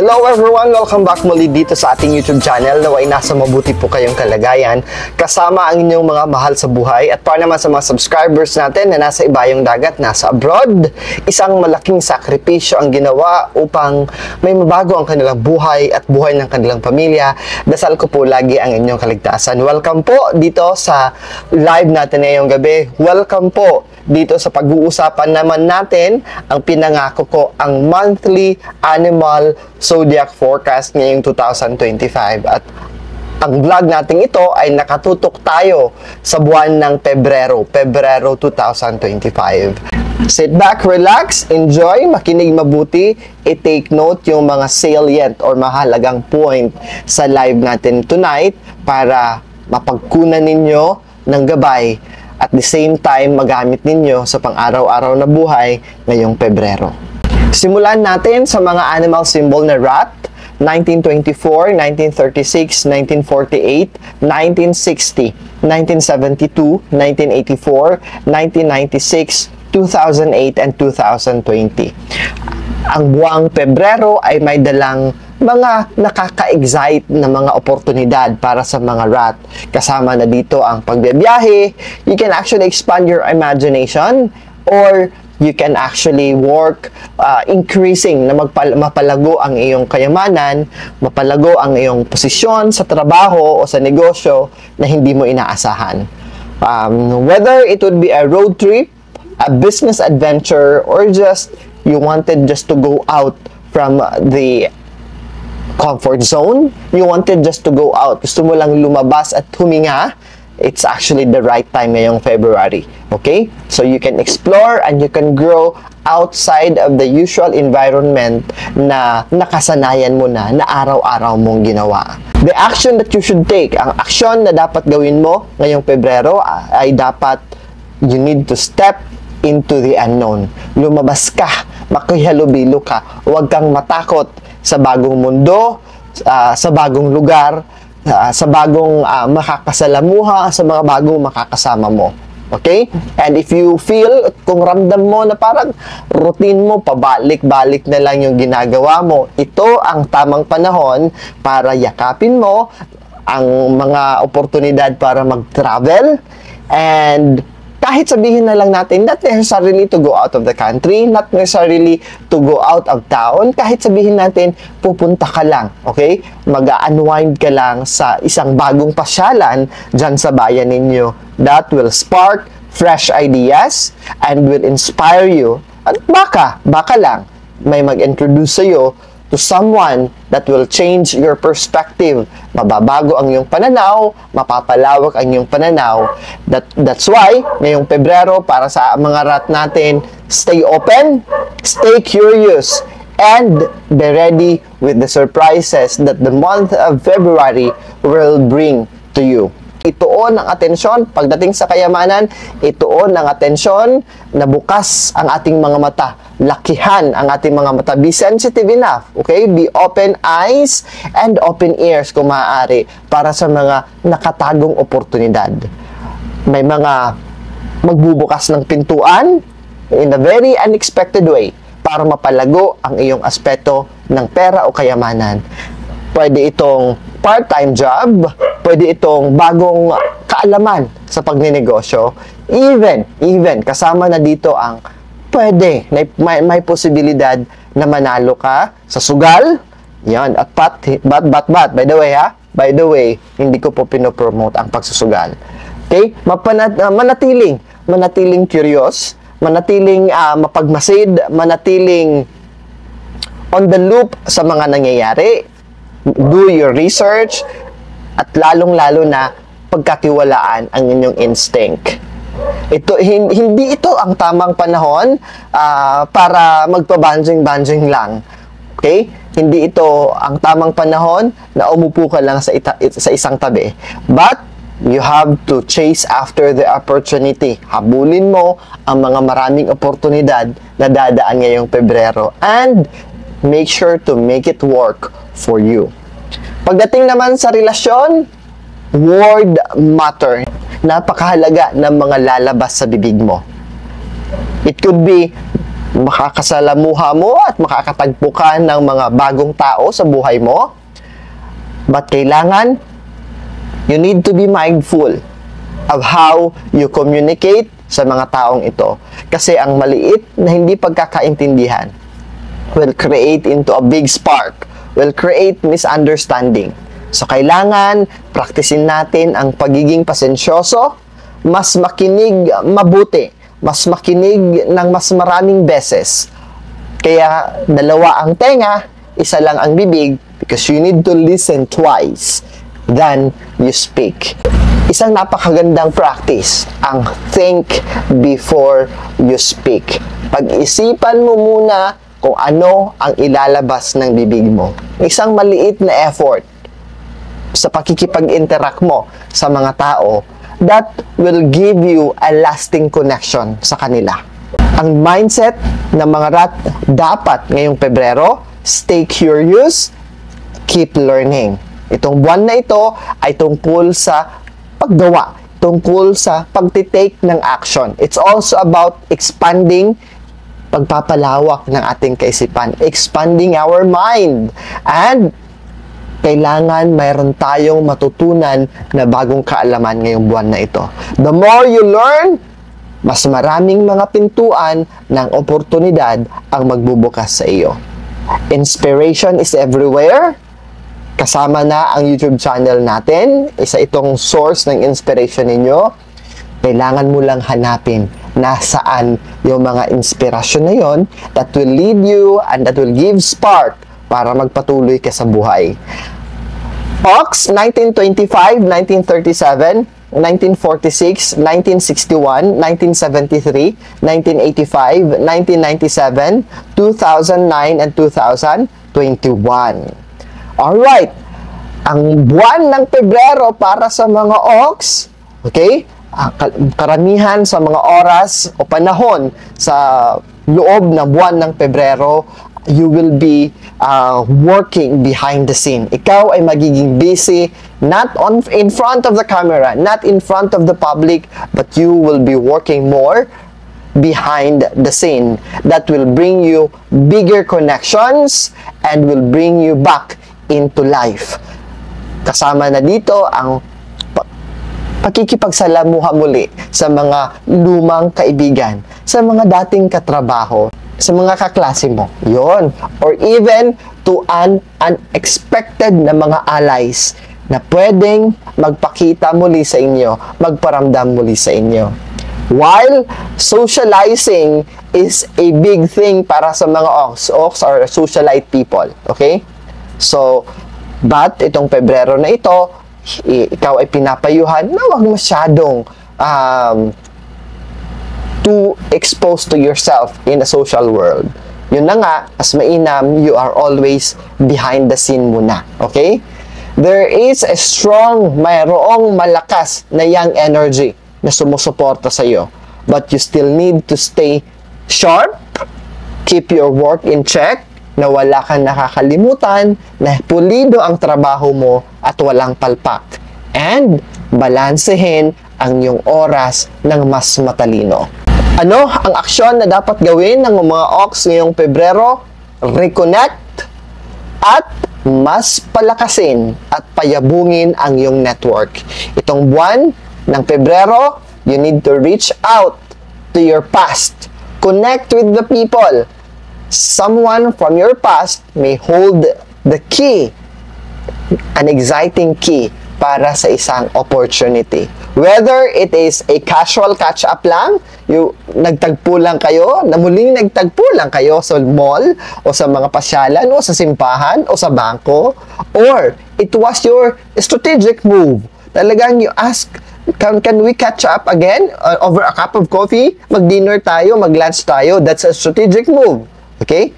Hello everyone! Welcome back muli dito sa ating YouTube channel. Naway nasa mabuti po kayong kalagayan kasama ang inyong mga mahal sa buhay. At para naman sa mga subscribers natin na nasa ibayong dagat, nasa abroad, isang malaking sakripisyo ang ginawa upang may mabago ang kanilang buhay at buhay ng kanilang pamilya. Dasal ko po lagi ang inyong kaligtasan. Welcome po dito sa live natin ngayong gabi. Welcome po dito sa pag-uusapan naman natin ang pinangako ko, ang monthly animal zodiac forecast ngayong 2025. At ang vlog natin ito ay nakatutok tayo sa buwan ng Pebrero 2025. Sit back, relax, enjoy, makinig mabuti, i-take note yung mga salient or mahalagang point sa live natin tonight para mapagkunan ninyo ng gabay at the same time magamit ninyo sa pang-araw-araw na buhay ngayong Pebrero. Simulan natin sa mga animal symbol na rat: 1924, 1936, 1948, 1960, 1972, 1984, 1996, 2008, and 2020. Ang buwang Pebrero ay may dalang mga nakaka-excite na mga oportunidad para sa mga rat. Kasama na dito ang pagbibiyahe. You can actually expand your imagination, or you can actually work increasing na mapalago ang iyong kayamanan, mapalago ang iyong posisyon sa trabaho o sa negosyo na hindi mo inaasahan. Whether it would be a road trip, a business adventure, or just you wanted just to go out from the comfort zone, you wanted just to go out, gusto mo lang lumabas at huminga, it's actually the right time ngayong February. Okay? So you can explore and you can grow outside of the usual environment na nakasanayan mo na araw-araw mong ginawa. The action that you should take, ang aksyon na dapat gawin mo ngayong Pebrero ay dapat you need to step into the unknown. Lumabas ka, makihalubilo ka, huwag kang matakot sa bagong mundo, sa bagong lugar, sa bagong makakasalamuha, sa mga bagong makakasama mo. Okay? And if you feel, kung ramdam mo na parang routine mo, pabalik-balik na lang yung ginagawa mo, ito ang tamang panahon para yakapin mo ang mga oportunidad para mag-travel. And kahit sabihin na lang natin, not necessarily to go out of the country, not necessarily to go out of town, kahit sabihin natin, pupunta ka lang, okay? Mag-unwind ka lang sa isang bagong pasyalan dyan sa bayan ninyo. That will spark fresh ideas and will inspire you. At baka lang, may mag-introduce sa'yo to someone that will change your perspective. Mababago ang iyong pananaw, mapapalawak ang iyong pananaw. That's why, ngayong Pebrero, para sa mga rat natin, stay open, stay curious, and be ready with the surprises that the month of February will bring to you. Ituon ang atensyon pagdating sa kayamanan, ituon ang atensyon na bukas ang ating mga mata, lakihan ang ating mga mata, be sensitive enough, okay? Be open eyes and open ears kung maaari para sa mga nakatagong oportunidad. May mga magbubukas ng pintuan in a very unexpected way para mapalago ang iyong aspeto ng pera o kayamanan. Pwede itong part-time job, pwede itong bagong kaalaman sa pagninegosyo, even kasama na dito ang pwede, may posibilidad na manalo ka sa sugal. Yan, at but, by the way, hindi ko po pinopromote ang pagsusugal. Okay? Manatiling curious, manatiling mapagmasid, manatiling on the loop sa mga nangyayari. Do your research at lalong-lalo na pagkatiwalaan ang inyong instinct. Hindi ito ang tamang panahon para magpabanjing-banjing lang. Okay? Hindi ito ang tamang panahon na umupo ka lang sa isang tabi. But you have to chase after the opportunity. Habulin mo ang mga maraming oportunidad na dadaan ngayong Pebrero. And make sure to make it work for you. Pagdating naman sa relasyon, word matter. Napakahalaga ng mga lalabas sa bibig mo. It could be makakasalamuha mo at makakatagpo ka ng mga bagong tao sa buhay mo. But kailangan, you need to be mindful of how you communicate sa mga taong ito. Kasi ang maliit na hindi pagkakaintindihan will create into a big spark, will create misunderstanding. So, kailangan practicein natin ang pagiging pasensyoso, mas makinig mabuti, mas makinig ng mas maraming beses. Kaya, dalawa ang tenga, isa lang ang bibig, because you need to listen twice than you speak. Isang napakagandang practice, ang think before you speak. Pag-isipan mo muna kung ano ang ilalabas ng bibig mo. Isang maliit na effort sa pakikipag-interact mo sa mga tao that will give you a lasting connection sa kanila. Ang mindset ng mga rat dapat ngayong Pebrero, stay curious, keep learning. Itong buwan na ito ay tungkol sa paggawa, tungkol sa pagtitake ng action. It's also about expanding, pagpapalawak ng ating kaisipan, expanding our mind. And kailangan mayroon tayong matutunan na bagong kaalaman ngayong buwan na ito. The more you learn, mas maraming mga pintuan ng oportunidad ang magbubukas sa iyo. Inspiration is everywhere. Kasama na ang YouTube channel natin. Isa itong source ng inspiration ninyo. Kailangan mo lang hanapin nasaan yung mga inspirasyon na yon that will lead you and that will give spark para magpatuloy ka sa buhay. Ox, 1925, 1937, 1946, 1961, 1973, 1985, 1997, 2009, and 2021. Alright, ang buwan ng Pebrero para sa mga Ox, okay? Karamihan sa mga oras o panahon sa loob ng buwan ng Pebrero, you will be working behind the scene. Ikaw ay magiging busy, not in front of the camera, not in front of the public, but you will be working more behind the scene. That will bring you bigger connections and will bring you back into life. Kasama na dito ang pakikipagsalamuha muli sa mga lumang kaibigan, sa mga dating katrabaho, sa mga kaklase mo. Yon. Or even to unexpected na mga allies na pwedeng magpakita muli sa inyo, magparamdam muli sa inyo. While socializing is a big thing para sa mga Ox. Ox are socialite people. Okay? So, but itong Pebrero na ito, ikaw ay pinapayuhan na huwag masyadong too exposed to yourself in the social world. Yun na nga, as mainam, you are always behind the scene muna. Okay? There is a strong, mayroong malakas na young energy na sumusuporta sa iyo. But you still need to stay sharp, keep your work in check, na wala kang nakakalimutan, na pulido ang trabaho mo at walang palpak. And balansehin ang iyong oras ng mas matalino. Ano ang aksyon na dapat gawin ng mga Ox ngayong Pebrero? Reconnect at mas palakasin at payabungin ang iyong network. Itong buwan ng Pebrero, you need to reach out to your past. Connect with the people. Someone from your past may hold the key, an exciting key para sa isang opportunity. Whether it is a casual catch-up lang, nagtagpo lang kayo, na muling nagtagpo lang kayo sa mall, o sa mga pasyalan, o sa simbahan, o sa bangko, or it was your strategic move. Talagang you ask, can we catch up again over a cup of coffee? Mag-dinner tayo, mag-lunch tayo. That's a strategic move. Okay?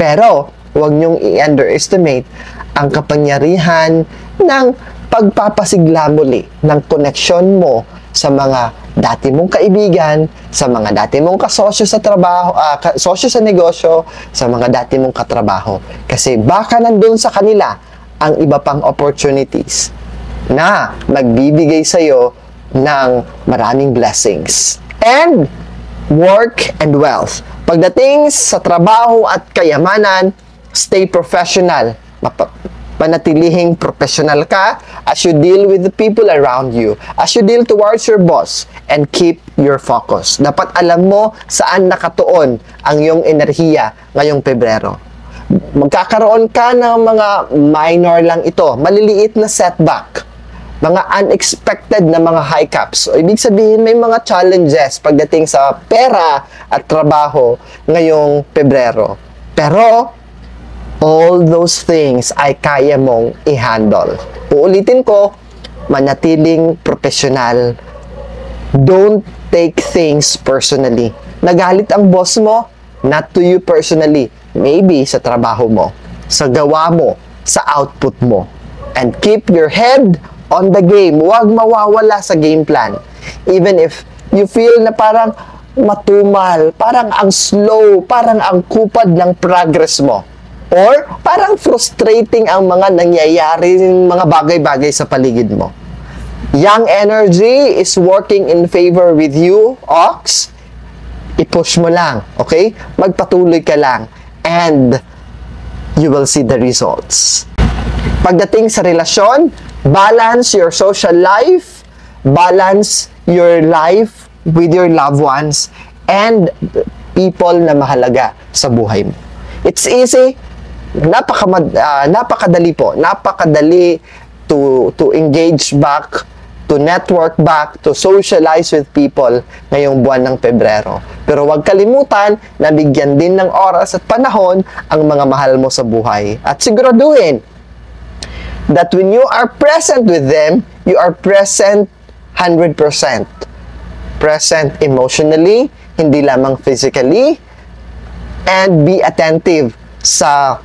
Pero, huwag niyong i-underestimate ang kapangyarihan ng pagpapasigla muli ng koneksyon mo sa mga dati mong kaibigan, sa mga dati mong kasosyo sa trabaho, sosyo sa negosyo, sa mga dati mong katrabaho. Kasi baka nandun sa kanila ang iba pang opportunities na magbibigay sa'yo ng maraming blessings. And work and wealth. Pagdating sa trabaho at kayamanan, stay professional. Panatilihing professional ka as you deal with the people around you, as you deal towards your boss, and keep your focus. Dapat alam mo saan nakatuon ang iyong enerhiya ngayong Pebrero. Magkakaroon ka ng mga minor lang ito, maliliit na setback, mga unexpected na mga hiccups. So, ibig sabihin, may mga challenges pagdating sa pera at trabaho ngayong Pebrero. Pero, all those things ay kaya mong i-handle. Uulitin ko, manatiling professional. Don't take things personally. Nagalit ang boss mo, not to you personally. Maybe sa trabaho mo, sa gawa mo, sa output mo. And keep your head on the game. Huwag mawawala sa game plan. Even if you feel na parang matumal, parang ang slow, parang ang kupad ng progress mo. Or parang frustrating ang mga nangyayari, mga bagay-bagay sa paligid mo. Young energy is working in favor with you, Ox. I-push mo lang, okay? Magpatuloy ka lang. And you will see the results. Pagdating sa relasyon, balance your social life, balance your life with your loved ones, and people na mahalaga sa buhay mo. It's easy. Napakadali po. Napakadali to engage back, to network back, to socialize with people ngayong buwan ng Pebrero. Pero huwag kalimutan na bigyan din ng oras at panahon ang mga mahal mo sa buhay. At siguraduhin that when you are present with them, you are present 100%. Present emotionally, hindi lamang physically, and be attentive sa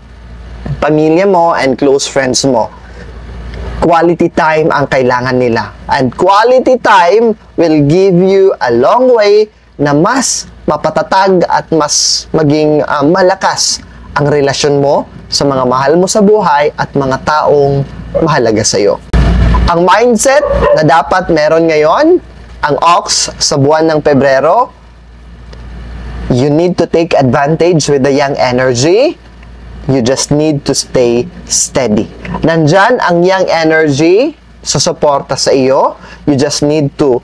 pamilya mo and close friends mo. Quality time ang kailangan nila. And quality time will give you a long way na mas mapatatag at mas maging malakas ang relasyon mo sa mga mahal mo sa buhay at mga taong mahalaga sa iyo. Ang mindset na dapat meron ngayon, ang Ox sa buwan ng Pebrero, you need to take advantage with the young energy. You just need to stay steady. Nandyan ang young energy sa suporta sa iyo. You just need to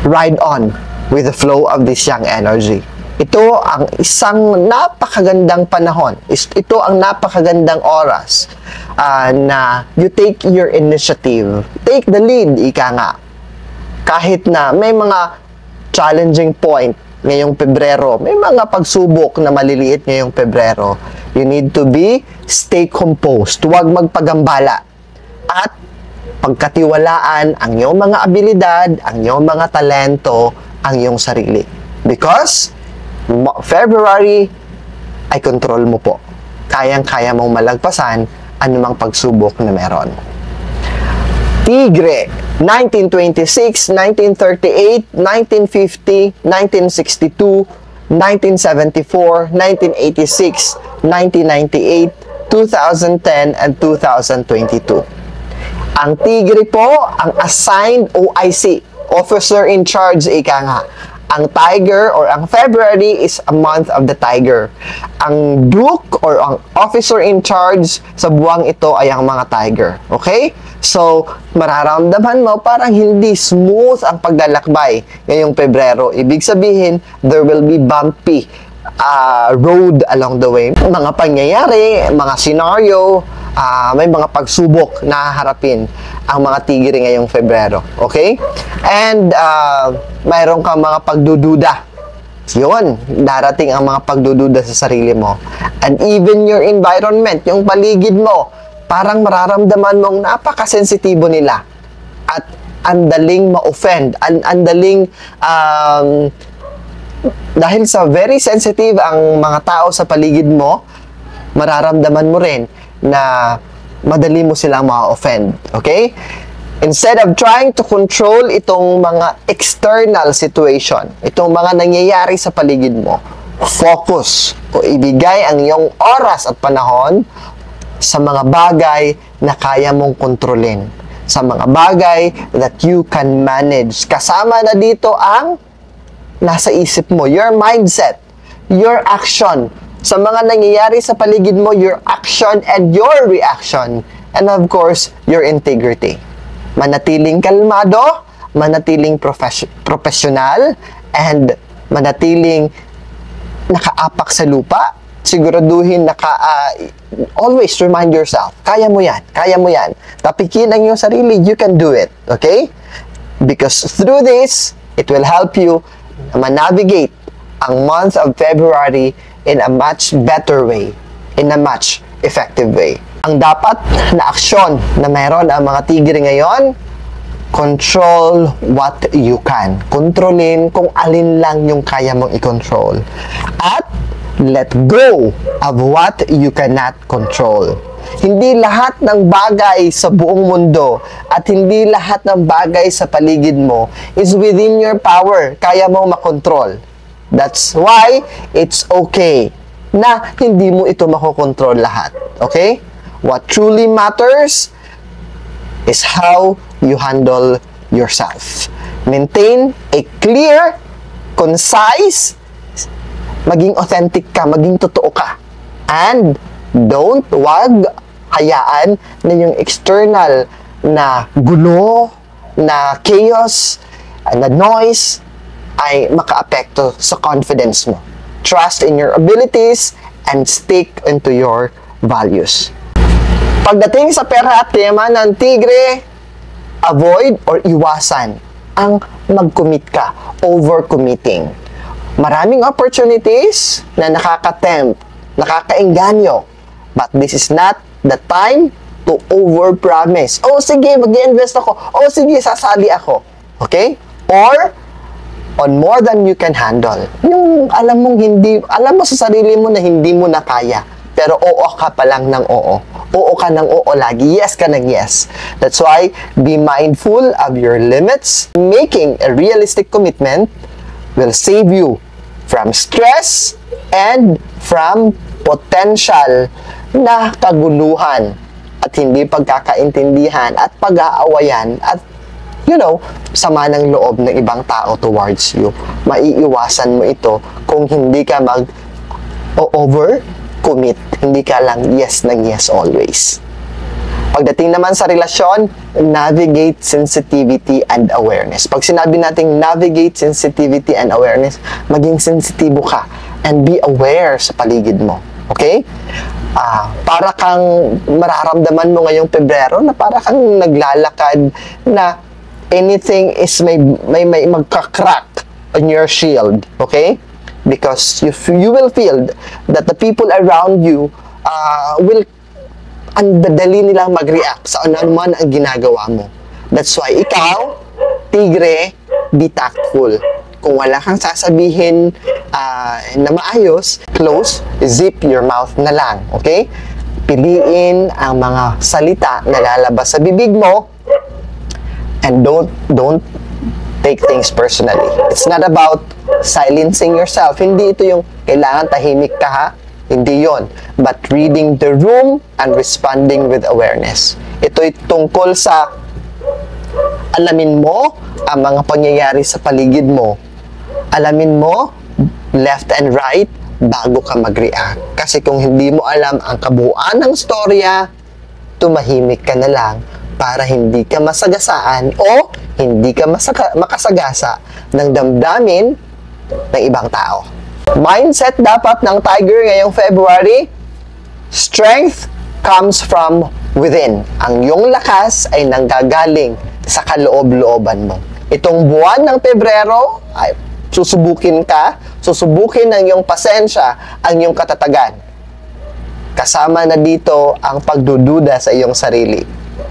ride on with the flow of this young energy. Ito ang isang napakagandang panahon. Ito ang napakagandang oras na you take your initiative. Take the lead, ika nga. Kahit na may mga challenging point ngayong Pebrero, may mga pagsubok na maliliit ngayong Pebrero, you need to stay composed. Huwag magpagambala. At pagkatiwalaan ang iyong mga abilidad, ang iyong mga talento, ang iyong sarili. Because February ay control mo po. Kayang-kaya mong malagpasan anumang pagsubok na meron. Tigre, 1926, 1938, 1950, 1962, 1974, 1986, 1998, 2010, and 2022. Ang Tigre po, ang assigned OIC, Officer in Charge, ika nga. Ang Tiger or ang February is a month of the Tiger. Ang Duke or ang Officer in Charge sa buwang ito ay ang mga Tiger. Okay? So, mararamdaman mo parang hindi smooth ang paglalakbay ngayong Pebrero. Ibig sabihin, there will be bumpy road along the way. Mga pangyayari, mga scenario, may mga pagsubok na haharapin ang mga Tigre ngayong Pebrero. Okay? And mayroon kang mga pagdududa. Yun, darating ang mga pagdududa sa sarili mo. And even your environment, yung paligid mo, parang mararamdaman mong napakasensitibo nila. At andaling ma-offend, andaling dahil sa very sensitive ang mga tao sa paligid mo, mararamdaman mo rin na madali mo silang ma-offend. Okay? Instead of trying to control itong mga external situation, itong mga nangyayari sa paligid mo, focus o ibigay ang iyong oras at panahon sa mga bagay na kaya mong kontrolin. Sa mga bagay that you can manage. Kasama na dito ang nasa isip mo, your mindset, your action, sa mga nangyayari sa paligid mo, your action and your reaction, and of course, your integrity. Manatiling kalmado, manatiling professional, and manatiling nakaapak sa lupa. Siguraduhin always remind yourself, kaya mo yan, kaya mo yan. Tapikin ang iyong sarili, you can do it, okay? Because through this, it will help you ma-navigate ang month of February in a much better way, in a much effective way. Ang dapat na aksyon na meron ang mga tigre ngayon, control what you can. Kontrolin kung alin lang yung kaya mong i-control. At let go of what you cannot control. Hindi lahat ng bagay sa buong mundo at hindi lahat ng bagay sa paligid mo is within your power. Kaya mong makontrol. That's why it's okay na hindi mo ito makokontrol lahat. Okay? What truly matters is how you handle yourself. Maintain a clear, concise, maging authentic ka, maging totoo ka. And wag hayaan na yung external na gulo, na chaos, na noise ay makaapekto sa confidence mo. Trust in your abilities and stick into your values. Pagdating sa pera at tema ng tigre, avoid or iwasan ang mag-commit ka, over-committing. Maraming opportunities na nakaka-tempt, nakaka-engganyo, but this is not the time to over-promise. Oh, sige, mag-invest ako. Oh, sige, sasali ako. Okay? Or, on more than you can handle. Yung alam mo sa sarili mo na hindi mo na kaya, pero oo ka pa lang ng oo. Oo ka ng oo lagi. Yes ka ng yes. That's why, be mindful of your limits. Making a realistic commitment will save you from stress and from potential na kaguluhan at hindi pagkakaintindihan at pag-aawayan at sama ng loob ng ibang tao towards you. Maiiwasan mo ito kung hindi ka over-commit. Hindi ka lang yes ng yes always. Pagdating naman sa relasyon, navigate sensitivity and awareness. Pag sinabi nating navigate sensitivity and awareness, maging sensitibo ka and be aware sa paligid mo. Okay? Para kang mararamdaman mo ngayong Pebrero na para kang naglalakad na anything is may magka-crack on your shield. Okay? Because you will feel that the people around you will ang dadali nilang mag-react sa anuman ang ginagawa mo. That's why ikaw, tigre, be tactful. Kung wala kang sasabihin na maayos, close, zip your mouth na lang. Okay? Piliin ang mga salita na lalabas sa bibig mo and don't take things personally. It's not about silencing yourself. Hindi ito yung kailangan tahimik ka ha. Hindi yon, but reading the room and responding with awareness. Ito'y tungkol sa alamin mo ang mga pangyayari sa paligid mo. Alamin mo left and right bago ka mag-react. Kasi kung hindi mo alam ang kabuuan ng storya, tumahimik ka na lang para hindi ka masagasaan o hindi ka makasagasa ng damdamin ng ibang tao. Mindset dapat ng tiger ngayong February, strength comes from within. Ang iyong lakas ay nanggagaling sa kaloob-looban mo. Itong buwan ng Pebrero, ay susubukin ng iyong pasensya, ang iyong katatagan. Kasama na dito ang pagdududa sa iyong sarili.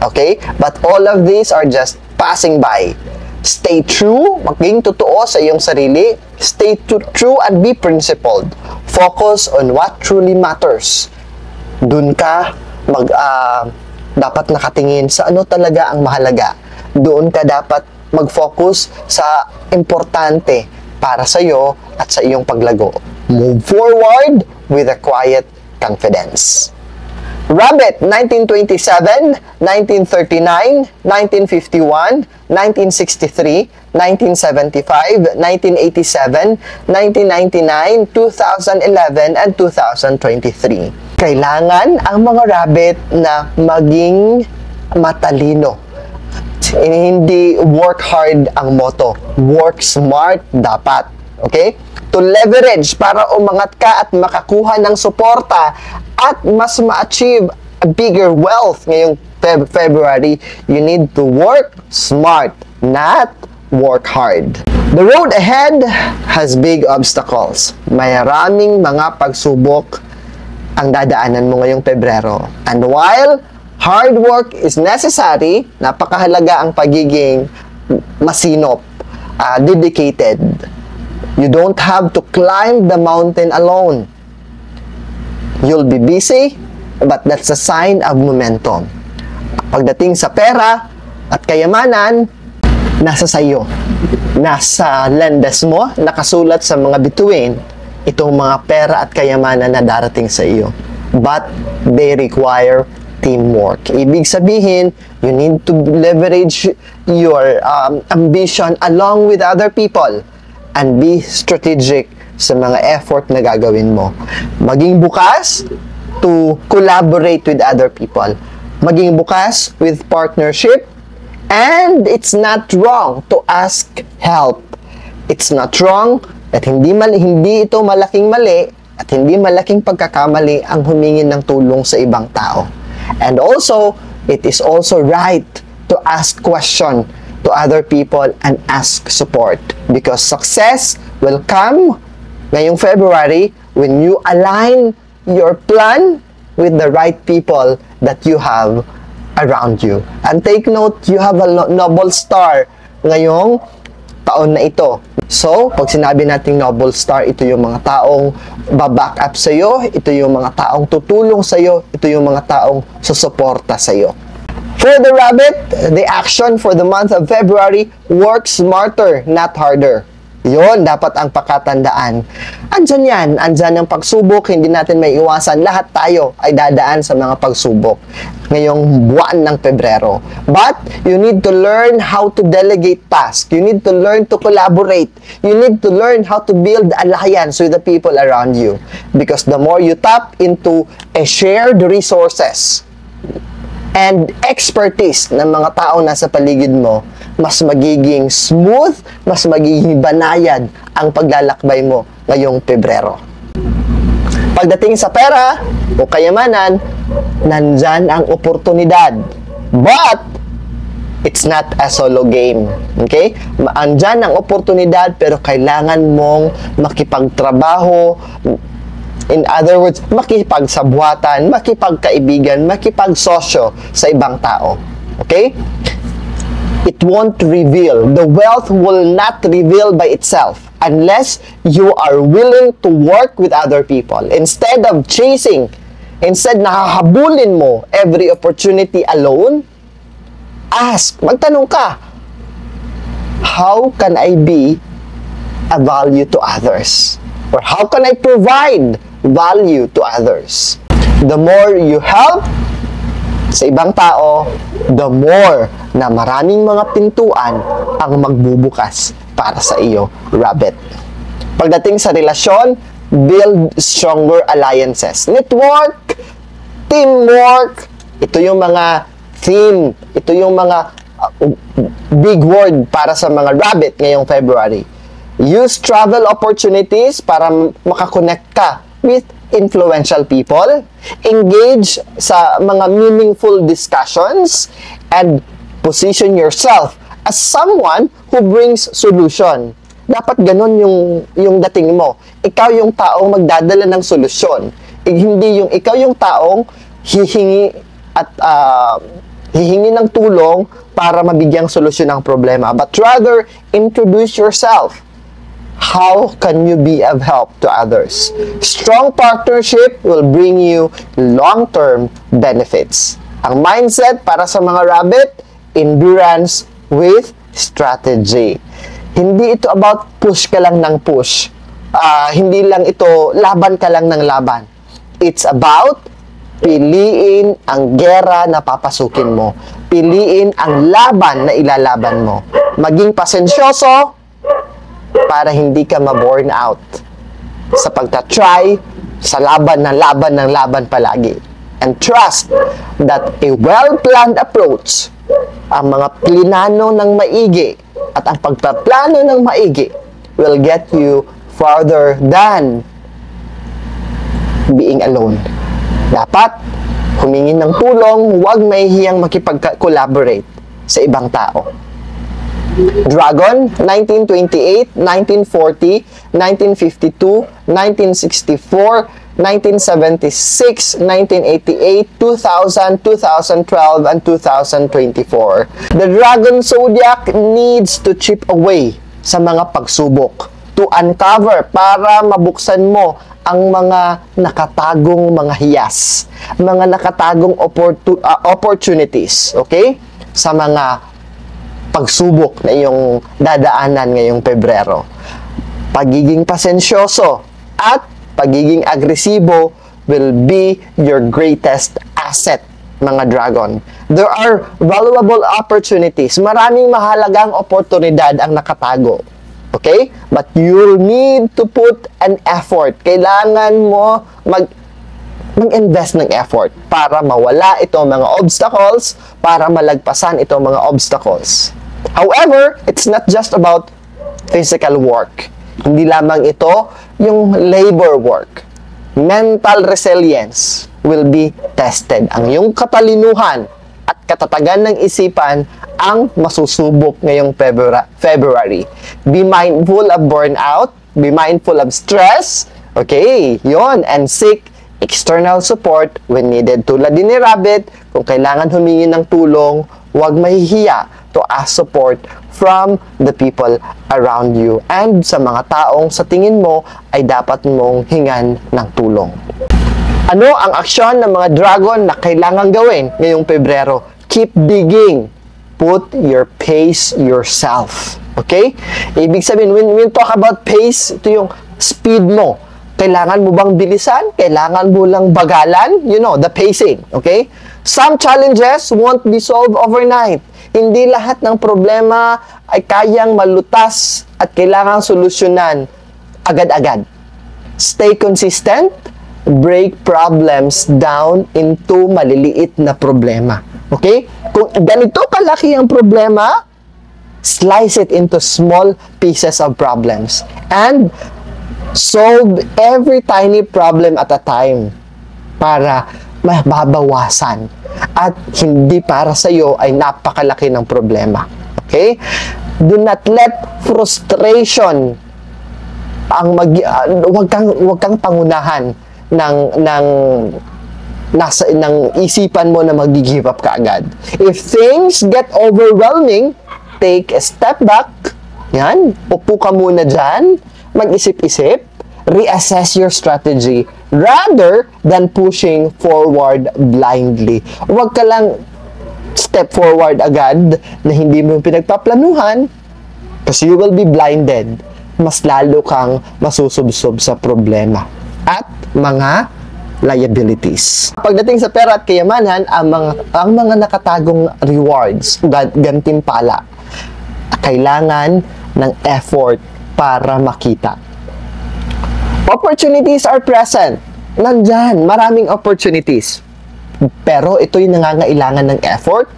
Okay? But all of these are just passing by. Stay true, maging totoo sa iyong sarili. Stay true and be principled. Focus on what truly matters. Doon ka dapat nakatingin sa ano talaga ang mahalaga. Doon ka dapat mag-focus sa importante para sa iyo at sa iyong paglago. Move forward with a quiet confidence. Rabbit, 1927, 1939, 1951, 1963, 1975, 1987, 1999, 2011, and 2023. Kailangan ang mga rabbit na maging matalino. Hindi work hard ang motto. Work smart dapat. Okay? To leverage para umangat ka at makakuha ng suporta at mas ma-achieve a bigger wealth ngayong February, you need to work smart, not work hard. The road ahead has big obstacles. Maraming mga pagsubok ang dadaanan mo ngayong Pebrero. And while hard work is necessary, napakahalaga ang pagiging masinop, dedicated. You don't have to climb the mountain alone. You'll be busy, but that's a sign of momentum. Pagdating sa pera at kayamanan, nasa sayo. Nasa landas mo, nakasulat sa mga bituin, itong mga pera at kayamanan na darating sa iyo. But they require teamwork. Ibig sabihin, you need to leverage your ambition along with other people and be strategic sa mga effort na gagawin mo. Maging bukas to collaborate with other people. Maging bukas with partnership. And it's not wrong to ask help. It's not wrong at hindi ito malaking mali at hindi malaking pagkakamali ang humingi ng tulong sa ibang tao. And also, it is also right to ask question to other people and ask support because success will come ngayong February when you align your plan with the right people that you have around you. And take note, you have a noble star ngayong taon na ito. So, pag sinabi nating noble star, ito yung mga taong baback up sa'yo, ito yung mga taong tutulong sa'yo, ito yung mga taong susuporta sa'yo. For the rabbit, the action for the month of February, work smarter, not harder. Yon dapat ang pakatandaan. Andyan yan, andyan ang pagsubok, hindi natin may iwasan. Lahat tayo ay dadaan sa mga pagsubok ngayong buwan ng Pebrero. But you need to learn how to delegate tasks. You need to learn to collaborate. You need to learn how to build alliance with the people around you. Because the more you tap into a shared resources and expertise ng mga tao nasa paligid mo, mas magiging smooth, mas magiging banayad ang paglalakbay mo ngayong Pebrero. Pagdating sa pera o kayamanan, nandyan ang oportunidad. But, it's not a solo game. Okay? Andyan ang oportunidad pero kailangan mong makipagtrabaho. In other words, makipagsabuatan, makipagkaibigan, makipagsosyo sa ibang tao. Okay? It won't reveal. The wealth will not reveal by itself unless you are willing to work with other people. Instead of chasing, instead nahahabulin mo every opportunity alone, ask, magtanong ka, how can I be a value to others? Or how can I provide value to others? The more you help sa ibang tao, the more na maraming mga pintuan ang magbubukas para sa iyo, rabbit. Pagdating sa relasyon, build stronger alliances. Network, teamwork, ito yung mga theme, ito yung mga big word para sa mga rabbit ngayong February. Use travel opportunities para makakonect ka with influential people, engage sa mga meaningful discussions, and position yourself as someone who brings solution. Dapat ganun yung dating mo. Ikaw yung taong magdadala ng solusyon. Hindi yung ikaw yung taong hihingi at hihingi ng tulong para mabigyang solusyon ng problema. But rather, introduce yourself. How can you be of help to others? Strong partnership will bring you long-term benefits. Ang mindset para sa mga rabbit, endurance with strategy. Hindi ito about push ka lang ng push. Hindi lang ito laban ka lang ng laban. It's about Piliin ang gera na papasukin mo. Piliin ang laban na ilalaban mo. Maging pasensyoso para hindi ka ma-burn out sa pagta-try sa laban ng laban palagi. And trust that a well-planned approach, ang mga plinano ng maigi at ang pagpaplano ng maigi will get you farther than being alone. Dapat humingi ng tulong, huwag mahihiyang makipag-collaborate sa ibang tao. Dragon, 1928, 1940, 1952, 1964, 1976, 1988, 2000, 2012, and 2024. The Dragon Zodiac needs to chip away sa mga pagsubok to uncover para mabuksan mo ang mga nakatagong mga hiyas, mga nakatagong opportunities, okay? Sa mga pagsubok na iyong dadaanan ngayong Pebrero. Pagiging pasensyoso at pagiging agresibo will be your greatest asset, mga dragon. There are valuable opportunities. Maraming mahalagang oportunidad ang nakatago. Okay? But you'll need to put an effort. Kailangan mo mag-invest ng effort para mawala itong mga obstacles, para malagpasan itong mga obstacles. However, it's not just about physical work. Hindi lamang ito yung labor work. Mental resilience will be tested. Ang iyong katalinuhan at katatagan ng isipan ang masusubok ngayong February. Be mindful of burnout, be mindful of stress, okay, yon, and seek external support when needed. Tulad din ni Rabbit, kung kailangan humingi ng tulong, huwag mahihiya to ask support from the people around you and sa mga taong sa tingin mo ay dapat mong hingan ng tulong. Ano ang aksyon ng mga dragon na kailangan gawin ngayong Pebrero? Keep digging. Put your pace yourself. Okay? Ibig sabihin, when we talk about pace, ito yung speed mo. Kailangan mo bang bilisan? Kailangan mo lang bagalan? You know, the pacing. Okay? Some challenges won't be solved overnight. Hindi lahat ng problema ay kayang malutas at kailangang solusyonan agad-agad. Stay consistent. Break problems down into maliliit na problema. Okay? Kung ganito kalaki ang problema, slice it into small pieces of problems. And solve every tiny problem at a time para mababawasan at hindi para sa iyo ay napakalaki ng problema. Okay? Do not let frustration ang wag kang pangunahan ng isipan mo na mag-give up ka agad. If things get overwhelming, take a step back. Yan, upo ka muna dyan, mag-isip-isip, reassess your strategy rather than pushing forward blindly. Huwag ka lang step forward agad na hindi mo pinagpaplanuhan kasi you will be blinded. Mas lalo kang masusubsob sa problema at mga liabilities. Pagdating sa pera at kayamanan, ang mga nakatagong rewards, gantimpala, kailangan ng effort para makita. Opportunities are present. Nandyan, maraming opportunities. Pero ito'y nangangailangan ng effort.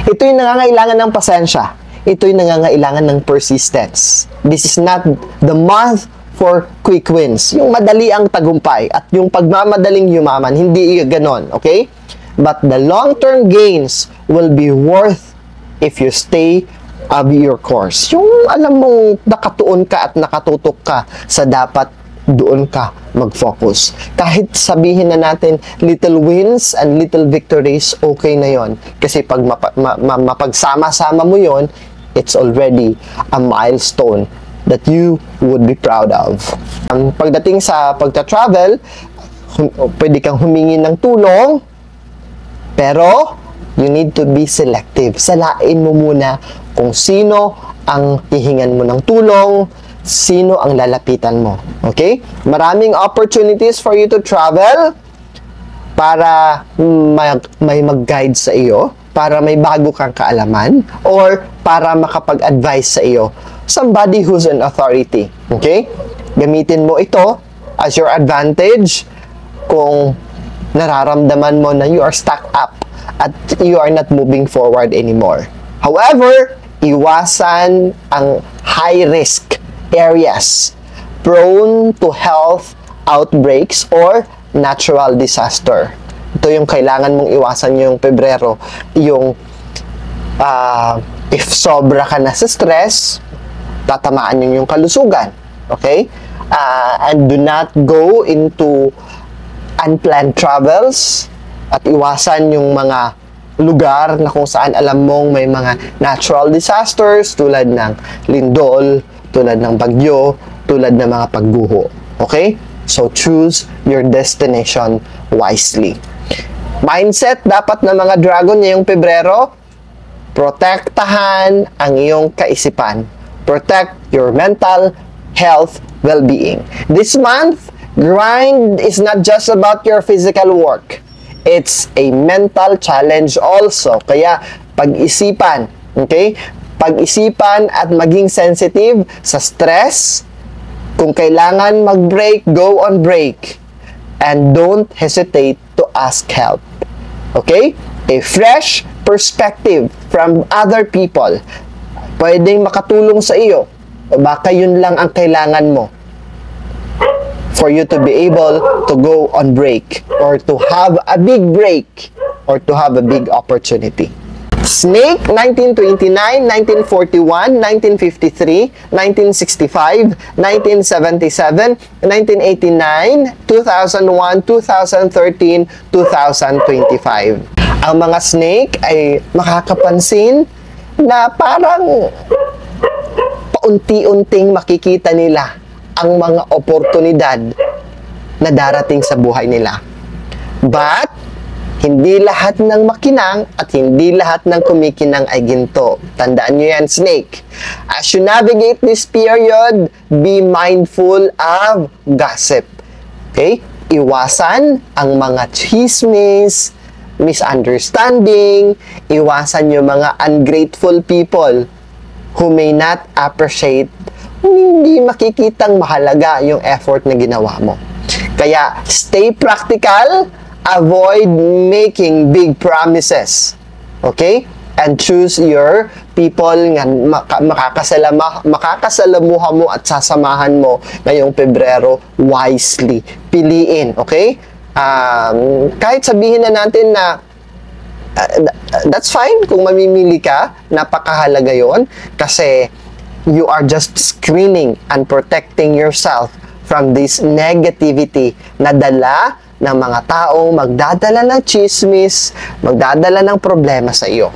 Ito'y nangangailangan ng pasensya. Ito'y nangangailangan ng persistence. This is not the month for quick wins. Yung madali ang tagumpay at yung pagmamadaling yumaman, hindi ganon, okay? But the long-term gains will be worth if you stay of your course. Yung alam mong nakatuon ka at nakatutok ka sa dapat doon ka mag-focus. Kahit sabihin na natin little wins and little victories, okay na yon. Kasi pag mapagsama-sama mo yon, it's already a milestone that you would be proud of. Pagdating sa pagta-travel, pwede kang humingi ng tulong, pero you need to be selective. Salain mo muna kung sino ang hihingan mo ng tulong, sino ang lalapitan mo. Okay? Maraming opportunities for you to travel, para may mag-guide sa iyo, para may bago kang kaalaman, or para makapag-advise sa iyo. Somebody who's an authority. Okay? Gamitin mo ito as your advantage kung nararamdaman mo na you are stuck up at you are not moving forward anymore. However, iwasan ang high-risk areas prone to health outbreaks or natural disaster. Ito yung kailangan mong iwasan yung Pebrero. Yung if sobra ka na sa stress, tatamaan yun yung kalusugan. Okay? And do not go into unplanned travels at iwasan yung mga lugar na kung saan alam mong may mga natural disasters tulad ng lindol, tulad ng bagyo, tulad ng mga pagguho. Okay? So, choose your destination wisely. Mindset dapat ng mga dragon ngayong Pebrero, protektahan ang iyong kaisipan. Protect your mental health, well-being. This month, grind is not just about your physical work. It's a mental challenge also. Kaya, pag-isipan, okay? Pag-isipan at maging sensitive sa stress. Kung kailangan mag-break, go on break. And don't hesitate to ask help. Okay? A fresh perspective from other people. Pwedeng makatulong sa iyo. O baka yun lang ang kailangan mo for you to be able to go on break or to have a big break or to have a big opportunity. Snake, 1929, 1941, 1953, 1965, 1977, 1989, 2001, 2013, 2025. Ang mga snake ay makakapansin na parang paunti-unting makikita nila ang mga oportunidad na darating sa buhay nila. But, hindi lahat ng makinang at hindi lahat ng kumikinang ay ginto. Tandaan nyo yan, snake. As you navigate this period, be mindful of gossip. Okay? Iwasan ang mga chismis, misunderstanding, iwasan yung mga ungrateful people who may not appreciate, hindi makikitang mahalaga yung effort na ginawa mo. Kaya, stay practical, avoid making big promises. Okay? And choose your people nga makakasalamuha mo at sasamahan mo ngayong Pebrero wisely. Piliin. Okay? Kahit sabihin na natin na that's fine kung mamimili ka, napakahalaga yon kasi you are just screening and protecting yourself from this negativity na dala ng mga taong magdadala ng chismis, magdadala ng problema sa iyo.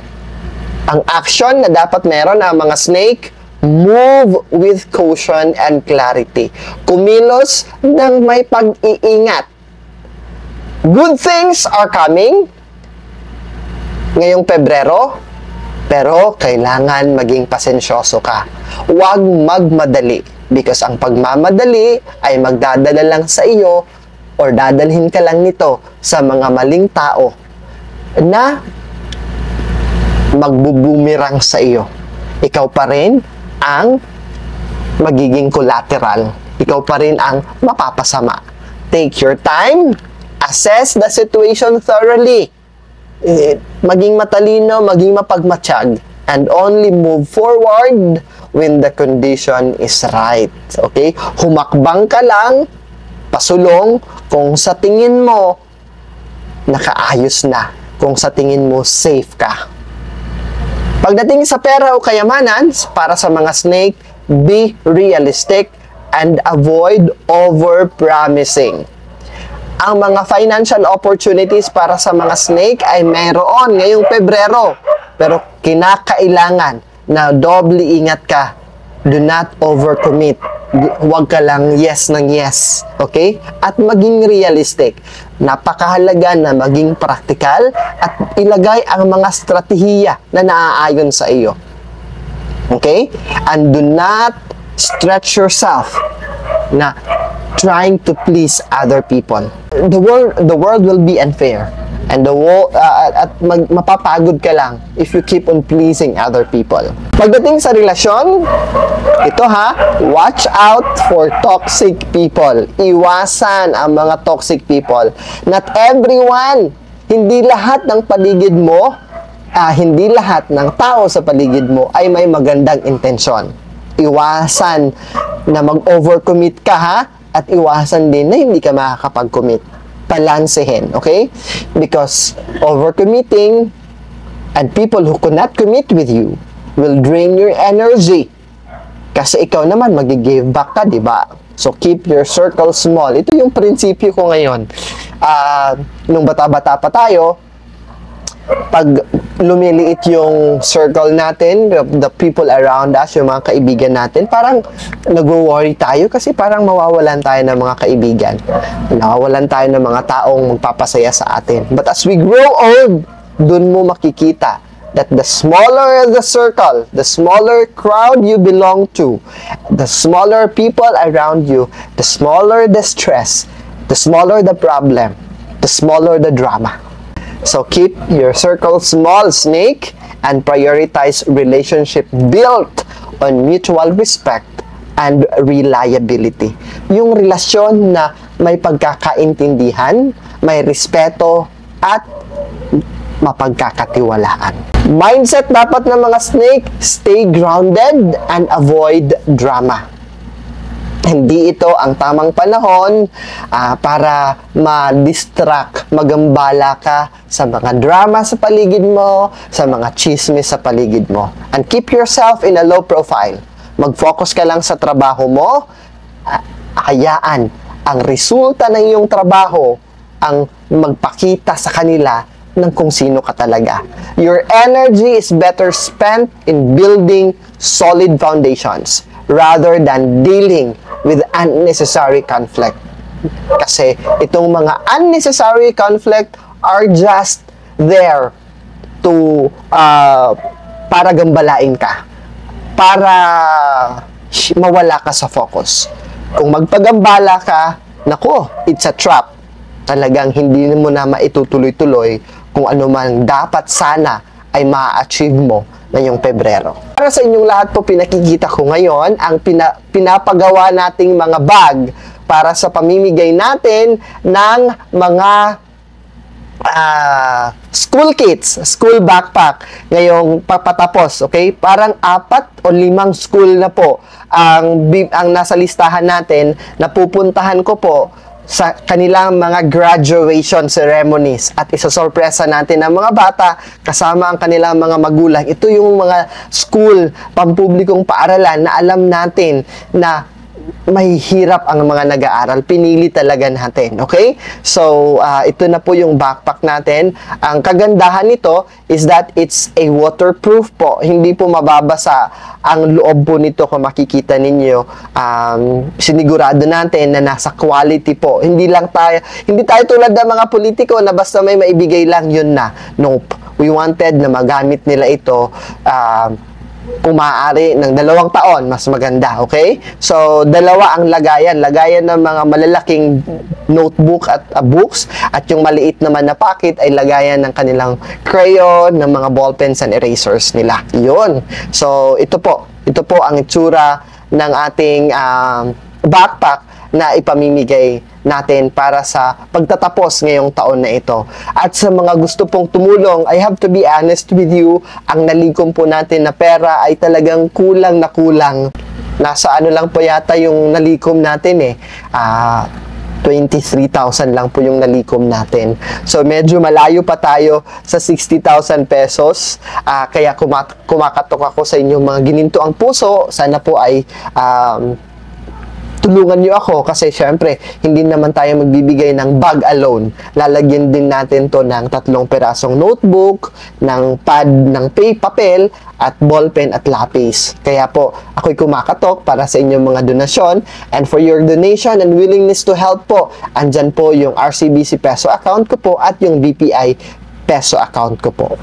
Ang action na dapat meron ang mga snake, move with caution and clarity. Kumilos ng may pag-iingat. Good things are coming ngayong Pebrero, pero kailangan maging pasensyoso ka. Huwag magmadali because ang pagmamadali ay magdadala lang sa iyo or dadalhin ka lang nito sa mga maling tao na magbubumirang sa iyo. Ikaw pa rin ang magiging collateral. Ikaw pa rin ang mapapasama. Take your time, assess the situation thoroughly. Maging matalino, maging mapagmatsyag, and only move forward when the condition is right. Okay? Humakbang ka lang, pasulong kung sa tingin mo nakaayos na, kung sa tingin mo safe ka. Pagdating sa pera o kayamanan, para sa mga snake, be realistic and avoid over-promising. Ang mga financial opportunities para sa mga snake ay mayroon ngayong Pebrero, pero kinakailangan na doble ingat ka. Do not overcommit. Huwag ka lang yes ng yes. Okay? At maging realistic. Napakahalaga na maging practical at ilagay ang mga strategiya na naaayon sa iyo. Okay? And do not stretch yourself na trying to please other people. The world will be unfair. And mapapagod ka lang if you keep on pleasing other people. Pagdating sa relasyon, ito watch out for toxic people. Iwasan ang mga toxic people. Not everyone, hindi lahat ng paligid mo, hindi lahat ng tao sa paligid mo ay may magandang intensyon. Iwasan na mag-overcommit ka at iwasan din na hindi ka makakapag-commit. Balansehin, okay? Because overcommitting and people who cannot commit with you will drain your energy. Kasi ikaw naman mag-give back ka, di ba? So keep your circle small. Ito yung prinsipyo ko ngayon. Nung bata-bata pa tayo, pag lumiliit yung circle natin, the people around us, yung mga kaibigan natin, parang nag-worry tayo kasi parang mawawalan tayo ng mga kaibigan. Nawawalan tayo ng mga taong magpapasaya sa atin. But as we grow old, dun mo makikita that the smaller the circle, the smaller crowd you belong to, the smaller people around you, the smaller the stress, the smaller the problem, the smaller the drama. So keep your circle small, snake, and prioritize relationship built on mutual respect and reliability. Yung relasyon na may pagkakaintindihan, may respeto, at mapagkakatiwalaan. Mindset dapat ng mga snake, stay grounded and avoid drama. Hindi ito ang tamang panahon para ma-distract, magambala ka sa mga drama sa paligid mo, sa mga chismis sa paligid mo. And keep yourself in a low profile. Mag-focus ka lang sa trabaho mo, hayaan ang resulta ng iyong trabaho ang magpakita sa kanila ng kung sino ka talaga. Your energy is better spent in building solid foundations rather than dealing with unnecessary conflict. Kasi itong mga unnecessary conflict are just there to para gambalain ka, para mawala ka sa focus. Kung magpagambala ka, nako, it's a trap. Talagang hindi mo na maitutuloy-tuloy kung ano man dapat sana ay ma-achieve mo ngayong Pebrero. Para sa inyong lahat po, pinakikita ko ngayon ang pinapagawa nating mga bag para sa pamimigay natin ng mga school kits, school backpack ngayong papatapos, okay? Parang 4 o 5 school na po ang nasa listahan natin na pupuntahan ko po sa kanilang mga graduation ceremonies at isasorpresa natin ang mga bata kasama ang kanilang mga magulang. Ito yung mga school, pampublikong paaralan na alam natin na may hirap ang mga nag-aaral. Pinili talaga natin. Okay? So, ito na po yung backpack natin. Ang kagandahan nito is that it's a waterproof po. Hindi po mababasa ang loob po nito kung makikita ninyo. Sinigurado natin na nasa quality po. Hindi tayo tulad ng mga politiko na basta may maibigay lang, yun na. Nope. We wanted na magamit nila ito kung maaari ng 2 taon, mas maganda, okay? So, 2 ang lagayan ng mga malalaking notebook at books, at yung maliit naman na packet ay lagayan ng kanilang crayon, ng mga ballpens and erasers nila. Yun. So, ito po ang itsura ng ating backpack na ipamimigay natin para sa pagtatapos ngayong taon na ito. At sa mga gusto pong tumulong, I have to be honest with you, ang nalikom po natin na pera ay talagang kulang na kulang. Nasa ano lang po yata yung nalikom natin 23,000 lang po yung nalikom natin. So, medyo malayo pa tayo sa 60,000 pesos. Kaya kumakatok ako sa inyong mga gininto ang puso. Sana po ay tulungan nyo ako kasi syempre hindi naman tayo magbibigay ng bag alone. Lalagyan din natin to ng 3 perasong notebook, ng pad ng papel at ballpen at lapis. Kaya po ako'y kumakatok para sa inyong mga donasyon, and for your donation and willingness to help po, andyan po yung RCBC peso account ko po at yung BPI peso account ko po.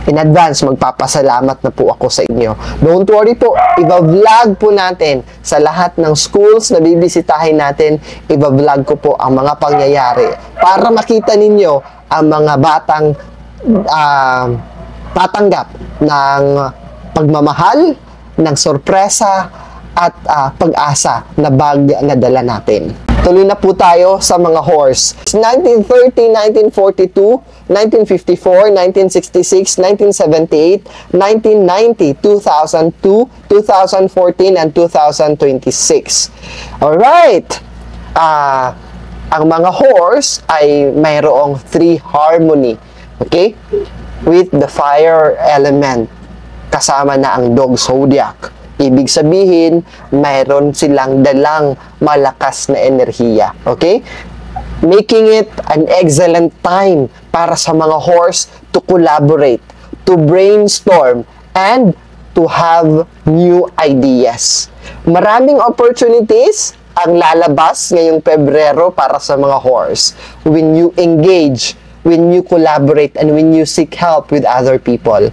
In advance, magpapasalamat na po ako sa inyo. Don't worry po, i-vlog po natin sa lahat ng schools na bibisitahin natin, i-vlog ko po ang mga pangyayari para makita ninyo ang mga batang tatanggap ng pagmamahal, ng sorpresa, at pag-asa na bag na dala natin. Tuloy na po tayo sa mga horse. 1930, 1942, 1954, 1966, 1978, 1990, 2002, 2014, and 2026. Alright! Ang mga horse ay mayroong 3 harmony. Okay? With the fire element. Kasama na ang dog zodiac. Ibig sabihin, mayroon silang dalang malakas na enerhiya. Okay? Making it an excellent time para sa mga horse to collaborate, to brainstorm, and to have new ideas. Maraming opportunities ang lalabas ngayong Pebrero para sa mga horse when you engage, when you collaborate, and when you seek help with other people.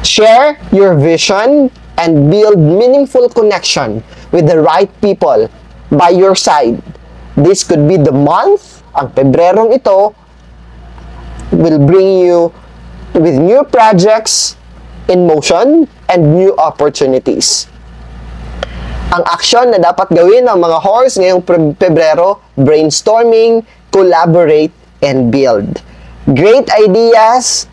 Share your vision and build meaningful connection with the right people by your side. This could be the month, ang Pebrerong ito, will bring you with new projects in motion and new opportunities. Ang aksyon na dapat gawin ng mga horse ngayong Pebrero, brainstorming, collaborate, and build. Great ideas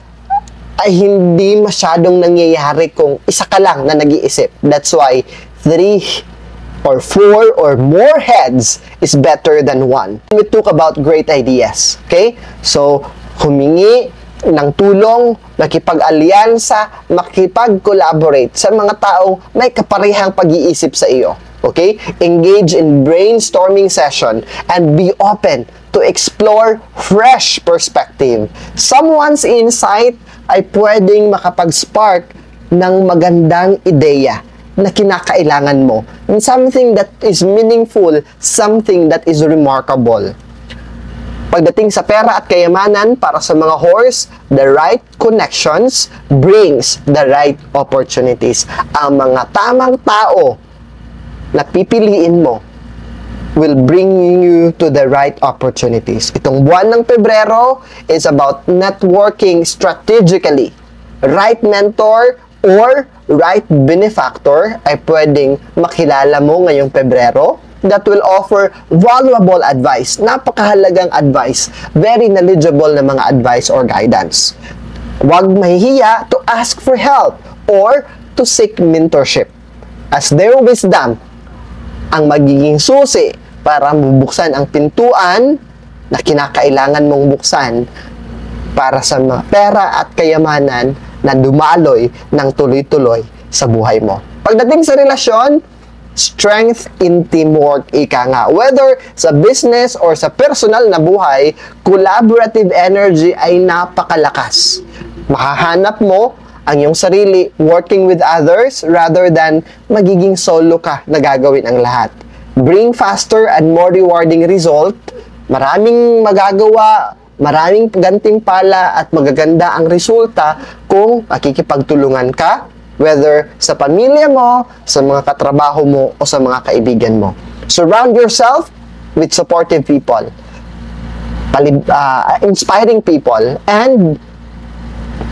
ay hindi masyadong nangyayari kung isa ka lang na nag-iisip. That's why 3 or 4 or more heads is better than 1. We talk about great ideas. Okay? So, humingi ng tulong, makipag-alyansa, makipag-collaborate sa mga taong may kaparehang pag-iisip sa iyo. Okay? Engage in brainstorming session and be open to explore fresh perspective. Someone's insight ay pwedeng makapag-spark ng magandang ideya na kinakailangan mo. And something that is meaningful, something that is remarkable. Pagdating sa pera at kayamanan para sa mga horse, the right connections brings the right opportunities. Ang mga tamang tao na pipiliin mo will bring you to the right opportunities. Itong buwan ng Pebrero is about networking strategically. Right mentor or right benefactor ay pwedeng makilala mo ngayong Pebrero that will offer valuable advice, napakahalagang advice, very knowledgeable na mga advice or guidance. Huwag mahihiya to ask for help or to seek mentorship, as their wisdom ang magiging susi para mabuksan ang pintuan na kinakailangan mong buksan para sa mga pera at kayamanan na dumaloy ng tuloy-tuloy sa buhay mo. Pagdating sa relasyon, strength in teamwork, ika nga. Whether sa business or sa personal na buhay, collaborative energy ay napakalakas. Mahahanap mo ang iyong sarili working with others rather than magiging solo ka na gagawin ang lahat. Bring faster and more rewarding result. Maraming magagawa, maraming gantimpala at magaganda ang resulta kung makikipagtulungan ka, whether sa pamilya mo, sa mga katrabaho mo, o sa mga kaibigan mo. Surround yourself with supportive people, inspiring people, and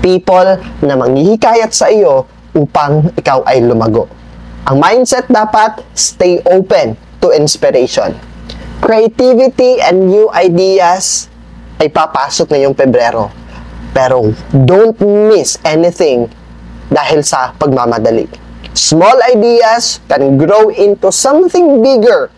people na manghihikayat sa iyo upang ikaw ay lumago. Ang mindset dapat, stay open to inspiration. Creativity and new ideas ay papasok ngayong Pebrero. Pero don't miss anything dahil sa pagmamadali. Small ideas can grow into something bigger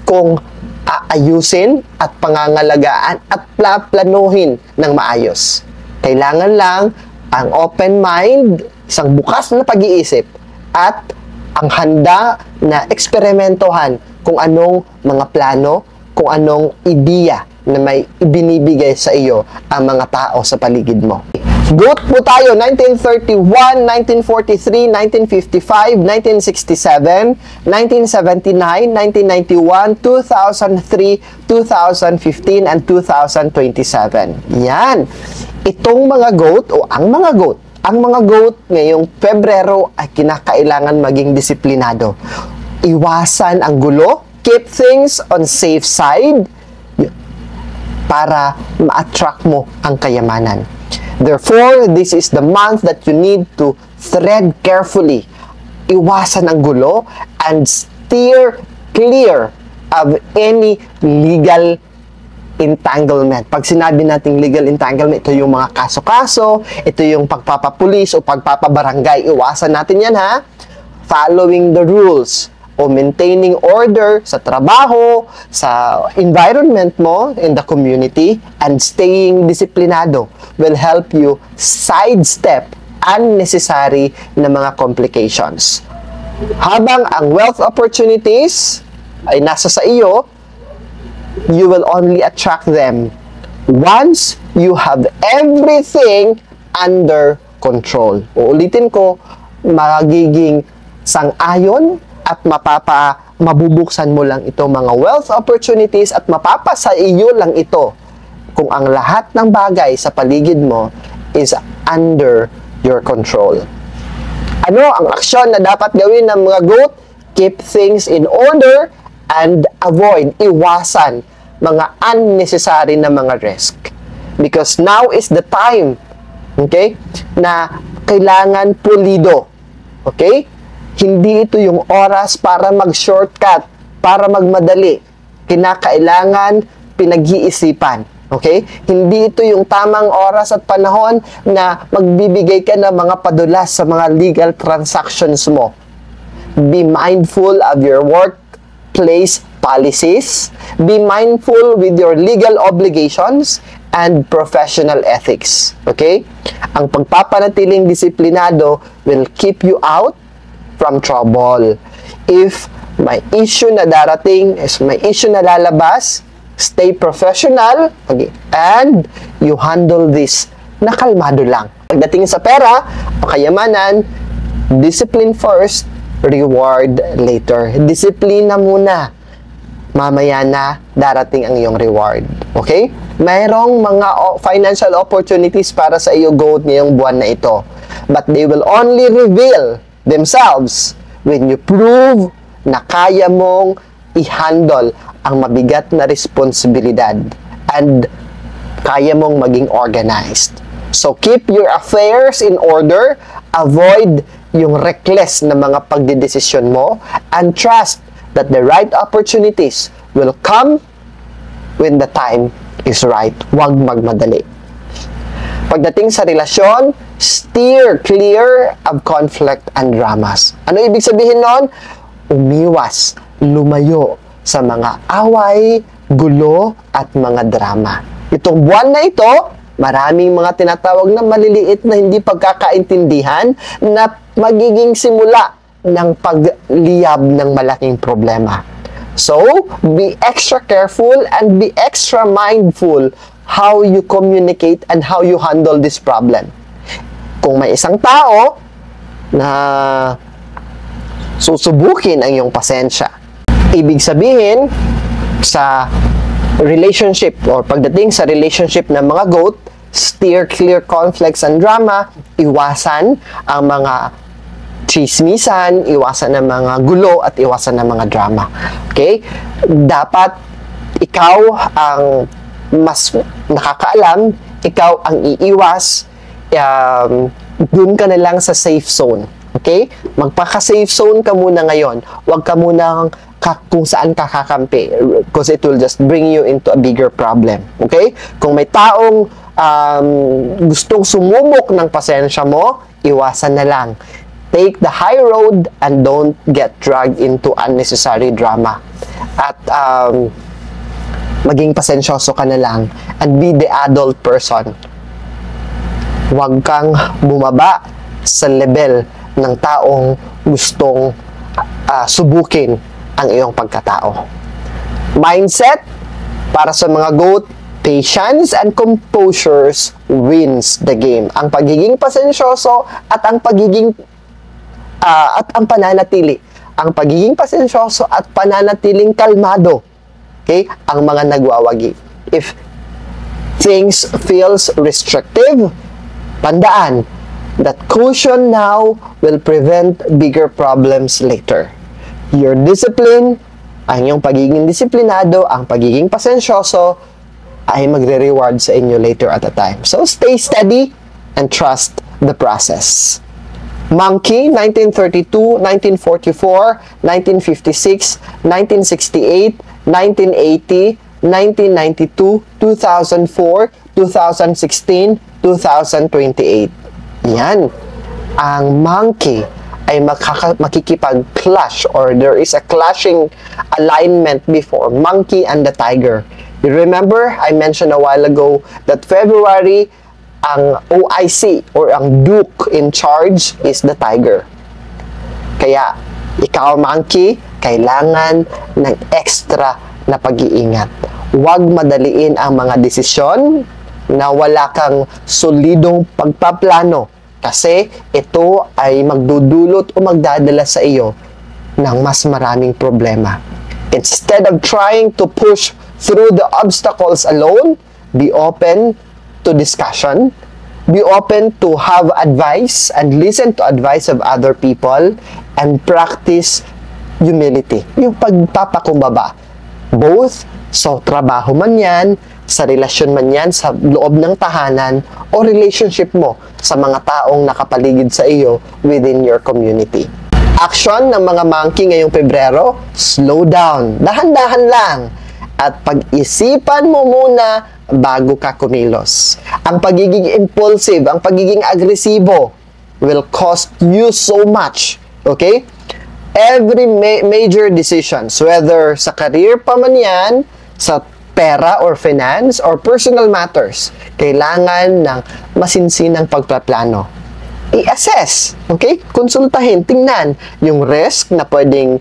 kung aayusin at pangangalagaan at planuhin ng maayos. Kailangan lang ang open mind, isang bukas na pag-iisip, at ang handa na eksperimentohan kung anong mga plano, kung anong ideya na may ibinibigay sa iyo ang mga tao sa paligid mo. Go po tayo, 1931, 1943, 1955, 1967, 1979, 1991, 2003, 2015, and 2027. Yan. Itong mga goat o ang mga goat ngayong Pebrero ay kinakailangan maging disiplinado. Iwasan ang gulo, keep things on safe side para ma-attract mo ang kayamanan. Therefore, this is the month that you need to tread carefully. Iwasan ang gulo and steer clear of any legal entanglement. Pag sinabi nating legal entanglement, ito yung mga kaso-kaso, ito yung pagpapapulis o pagpapabarangay. Iwasan natin yan, ha? Following the rules o maintaining order sa trabaho, sa environment mo, in the community, and staying disiplinado will help you sidestep unnecessary na mga complications. Habang ang wealth opportunities ay nasa sa iyo, you will only attract them once you have everything under control. Uulitin ko, magiging sang-ayon at mabubuksan mo lang ito mga wealth opportunities at mapapasa iyo lang ito kung ang lahat ng bagay sa paligid mo is under your control. Ano ang aksyon na dapat gawin ng mga goat? Keep things in order and iwasan mga unnecessary na mga risk. Because now is the time, okay, na kailangan pulido. Okay? Hindi ito yung oras para mag-shortcut, para magmadali. Kinakailangan pinag-iisipan. Okay? Hindi ito yung tamang oras at panahon na magbibigay ka ng mga padulas sa mga legal transactions mo. Be mindful of your workplace policies. Be mindful with your legal obligations and professional ethics. Okay? Ang pagpapanatiling disiplinado will keep you out from trouble. If may issue na darating, may issue na lalabas, stay professional, okay, and you handle this na kalmado lang. Pagdating sa pera o kayamanan, discipline first, reward later. Disiplina muna. Mamaya na darating ang iyong reward. Okay? Mayroong mga financial opportunities para sa iyo, goat, ngayong buwan na ito. But they will only reveal themselves when you prove na kaya mong i-handle ang mabigat na responsibilidad and kaya mong maging organized. So, keep your affairs in order, avoid yung reckless na mga pagdedesisyon mo, and trust that the right opportunities will come when the time is right. Huwag magmadali. Pagdating sa relasyon, steer clear of conflict and dramas. Ano ibig sabihin nun? Umiwas, lumayo sa mga away, gulo, at mga drama. Itong buwan na ito, maraming mga tinatawag na maliliit na hindi pagkakaintindihan na magiging simula ng pagliyab ng malaking problema. So, be extra careful and be extra mindful how you communicate and how you handle this problem. Kung may isang tao na susubukin ang iyong pasensya, ibig sabihin sa relationship or pagdating sa relationship ng mga goat, steer clear conflicts and drama, iwasan ang mga chismisan, iwasan ang mga gulo at iwasan ang mga drama. Okay? Dapat ikaw ang mas nakakaalam, ikaw ang iiwas, dun ka na lang sa safe zone. Okay? Magpaka-safe zone ka muna ngayon. Huwag ka muna kung saan ka kakampi because it will just bring you into a bigger problem. Okay? Kung may taong gustong sumubok ng pasensya mo, iwasan na lang. Take the high road and don't get dragged into unnecessary drama. At maging pasensyoso ka na lang and be the adult person. Huwag kang bumaba sa level ng taong gustong subukin ang iyong pagkatao. Mindset, para sa mga goat, patience and composure wins the game. Ang pagiging pasensyoso at ang pagiging at ang pananatili. Ang pagiging pasensyoso at pananatiling kalmado. Okay? Ang mga nagwawagi. If things feels restrictive, tandaan that caution now will prevent bigger problems later. Your discipline, ang iyong pagiging disiplinado, ang pagiging pasensyoso, ay magre-reward sa inyo later at a time. So, stay steady and trust the process. Monkey, 1932, 1944, 1956, 1968, 1980, 1992, 2004, 2016, 2028. Yan. Ang monkey ay makikipag-clash or there is a clashing alignment before monkey and the tiger. You remember, I mentioned a while ago that February, ang OIC or ang Duke in charge is the tiger. Kaya, ikaw monkey, kailangan ng extra na pag-iingat. Huwag madaliin ang mga desisyon na wala kang solidong pagpaplano kasi ito ay magdudulot o magdadala sa iyo ng mas maraming problema. Instead of trying to push through the obstacles alone, be open to discussion, be open to have advice and listen to advice of other people, and practice humility. Yung pagpapakumbaba. Both sa trabaho man yan, sa relasyon man yan, sa loob ng tahanan, o relationship mo sa mga taong nakapaligid sa iyo within your community. Action ng mga monkey ngayong Pebrero, slow down. Dahan-dahan lang. At pag-isipan mo muna bago ka kumilos. Ang pagiging impulsive, ang pagiging agresibo will cost you so much. Okay? Every major decisions, whether sa career pa man yan, sa pera or finance or personal matters, kailangan ng masinsinang pagpaplano. I-assess, okay? Konsultahin, tingnan yung risk na pwedeng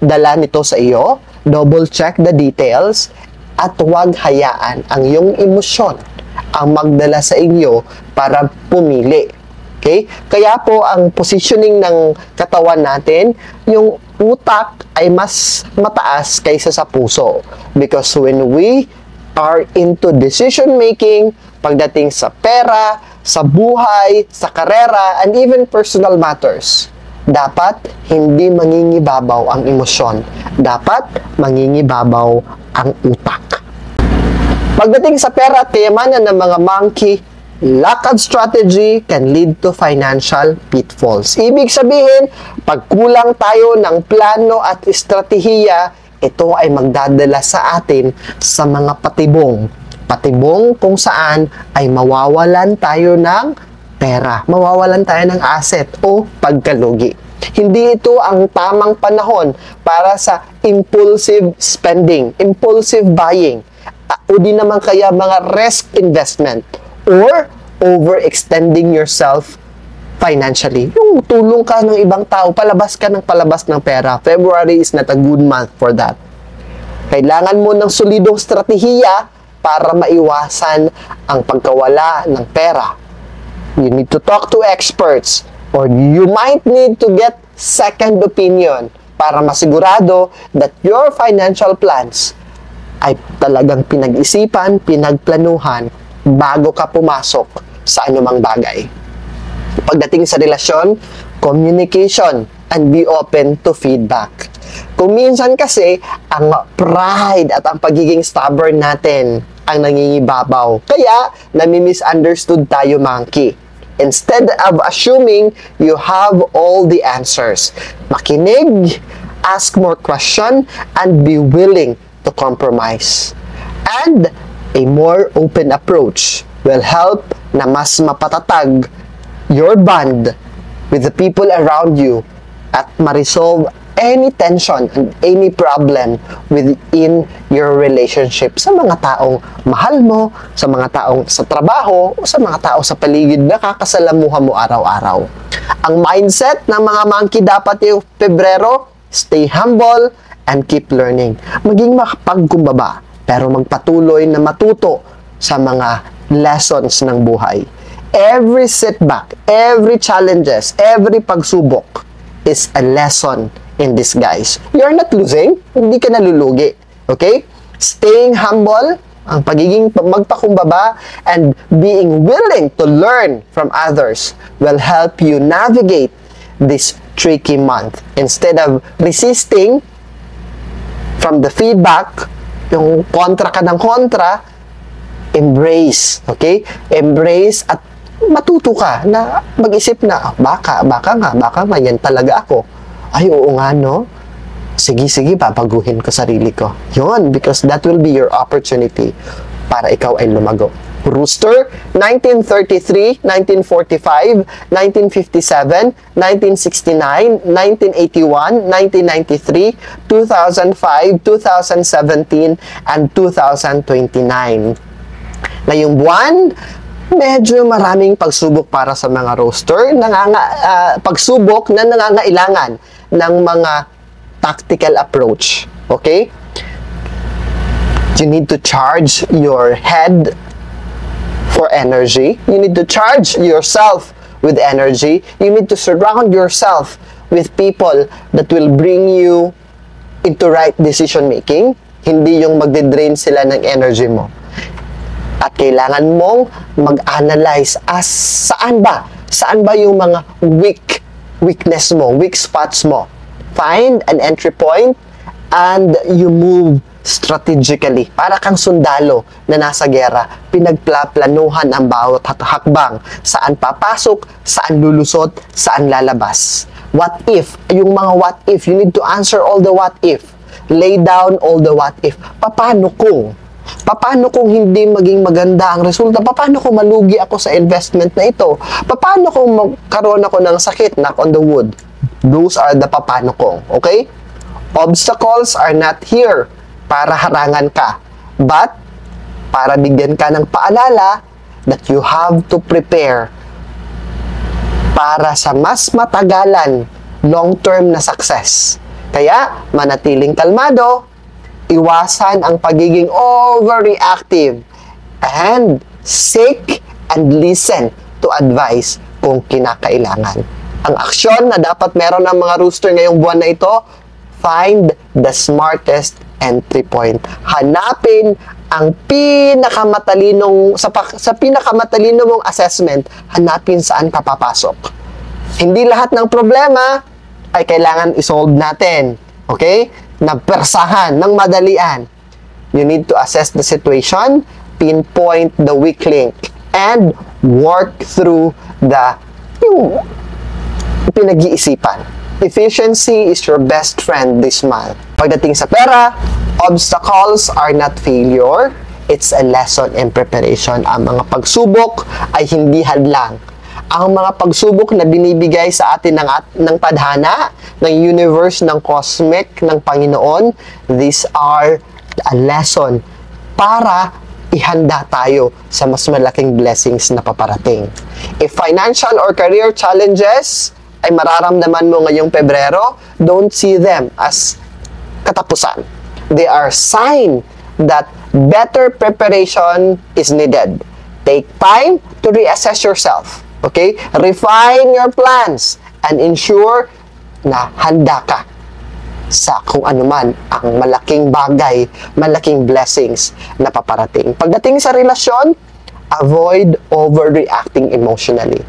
dala nito sa iyo, double check the details, at huwag hayaan ang iyong emosyon ang magdala sa inyo para pumili. Okay? Kaya po ang positioning ng katawan natin, yung utak ay mas mataas kaysa sa puso. Because when we are into decision making, pagdating sa pera, sa buhay, sa karera, and even personal matters, dapat hindi mangingibabaw ang emosyon. Dapat mangingibabaw ang utak. Pagdating sa pera at kayamanan ng mga monkey, lack of strategy can lead to financial pitfalls. Ibig sabihin, pag kulang tayo ng plano at estratehiya, ito ay magdadala sa atin sa mga patibong. Patibong kung saan ay mawawalan tayo ng pera, mawawalan tayo ng asset o pagkalugi. Hindi ito ang tamang panahon para sa impulsive spending, impulsive buying, o di naman kaya mga risk investment or overextending yourself financially. Yung tulong ka ng ibang tao, palabas ka ng palabas ng pera. February is not a good month for that. Kailangan mo ng solidong strategiya para maiwasan ang pagkawala ng pera. You need to talk to experts or you might need to get second opinion para masigurado that your financial plans ay talagang pinag-isipan, pinagplanuhan bago ka pumasok sa anumang bagay. Pagdating sa relasyon, communication and be open to feedback. Kung minsan kasi, ang pride at ang pagiging stubborn natin ang nangingibabaw. Kaya, nami-misunderstood tayo, monkey. Instead of assuming you have all the answers, makinig, ask more question, and be willing to compromise. And a more open approach will help na mas mapatatag your bond with the people around you at ma-resolve any tension and any problem within your relationship sa mga taong mahal mo, sa mga taong sa trabaho, o sa mga tao sa paligid na kakasalamuha mo araw-araw. Ang mindset ng mga monkey dapat yung Pebrero, stay humble and keep learning. Maging makapagkumbaba, pero magpatuloy na matuto sa mga lessons ng buhay. Every setback, every challenges, every pagsubok is a lesson in disguise. You're not losing, hindi ka nalulugi. Okay? Staying humble ang pagiging magpakumbaba and being willing to learn from others will help you navigate this tricky month. Instead of resisting from the feedback, yung kontra ka ng kontra, embrace, okay? Embrace at matuto ka na mag-isip na, baka nga, yan talaga ako. Ay, oo nga, no? Sige, babaguhin ko sarili ko. Yun, because that will be your opportunity para ikaw ay lumago. Rooster, 1933, 1945, 1957, 1969, 1981, 1993, 2005, 2017, and 2029. Ngayong buwan, medyo maraming pagsubok para sa mga roaster, pagsubok na nangangailangan ng mga tactical approach. Okay? You need to charge your head for energy. You need to charge yourself with energy. You need to surround yourself with people that will bring you into right decision making. Hindi yung magde-drain sila ng energy mo. At kailangan mong mag-analyze saan ba yung mga weakness mo, weak spots mo. Find an entry point and you move strategically. Para kang sundalo na nasa gera, pinagplaplanuhan ang bawat hakbang. Saan papasok, saan lulusot, saan lalabas. What if? Yung mga what if, you need to answer all the what if. Lay down all the what if. Paano kung hindi maging maganda ang resulta? Paano kung malugi ako sa investment na ito? Paano kung magkaroon ako ng sakit? Knock on the wood. Those are the paano kung. Okay? Obstacles are not here para harangan ka, but para bigyan ka ng paalala that you have to prepare para sa mas matagalan long-term na success. Kaya, manatiling kalmado, iwasan ang pagiging overreactive, and seek and listen to advice kung kinakailangan. Ang aksyon na dapat meron ng mga rooster ngayong buwan na ito, find the smartest entry point. Hanapin ang pinakamatalinong, sa pinakamatalinong mong assessment, hanapin saan ka papasok. Hindi lahat ng problema ay kailangan isolve natin. Okay? Napersahan, ng madalian. You need to assess the situation, pinpoint the weak link, and work through yung pinag-iisipan. Efficiency is your best friend this month. Pagdating sa pera, obstacles are not failure. It's a lesson in preparation. Ang mga pagsubok ay hindi hadlang. Ang mga pagsubok na binibigay sa atin ng tadhana, ng universe, ng cosmic, ng Panginoon, these are a lesson para ihanda tayo sa mas malaking blessings na paparating. If financial or career challenges ay mararamdaman mo ngayong Pebrero, don't see them as katapusan. They are sign that better preparation is needed. Take time to reassess yourself. Okay? Refine your plans and ensure na handa ka sa kung anuman ang malaking bagay, malaking blessings na paparating. Pagdating sa relasyon, avoid overreacting emotionally.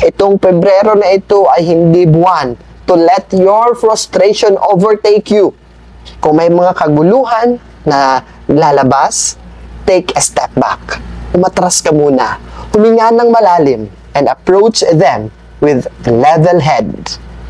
Itong Pebrero na ito ay hindi buwan to let your frustration overtake you. Kung may mga kaguluhan na lalabas, take a step back. Umatras ka muna. Huminga ng malalim and approach them with level head.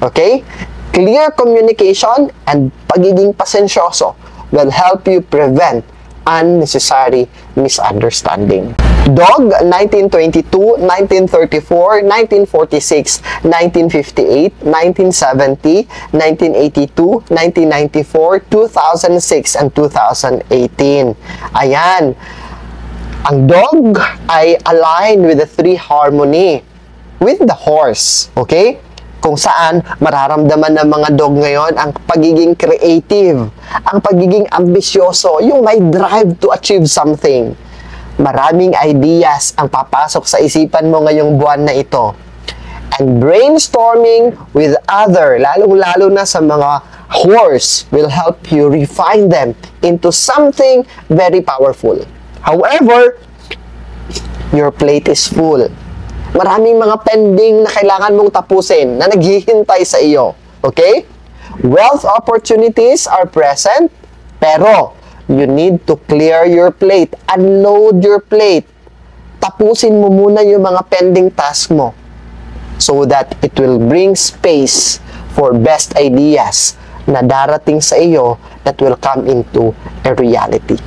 Okay? Clear communication and pagiging pasensyoso will help you prevent unnecessary misunderstanding. Dog, 1922, 1934, 1946, 1958, 1970, 1982, 1994, 2006, and 2018. Ayan. Ang dog ay aligned with the three harmony with the horse. Okay? Kung saan mararamdaman ng mga dog ngayon ang pagiging creative, ang pagiging ambisyoso, yung may drive to achieve something. Maraming ideas ang papasok sa isipan mo ngayong buwan na ito. And brainstorming with other, lalo na sa mga horse, will help you refine them into something very powerful. However, your plate is full. Maraming mga pending na kailangan mong tapusin na naghihintay sa iyo. Okay? Wealth opportunities are present, pero you need to clear your plate, unload your plate. Tapusin mo muna yung mga pending task mo so that it will bring space for best ideas na darating sa iyo that will come into a reality.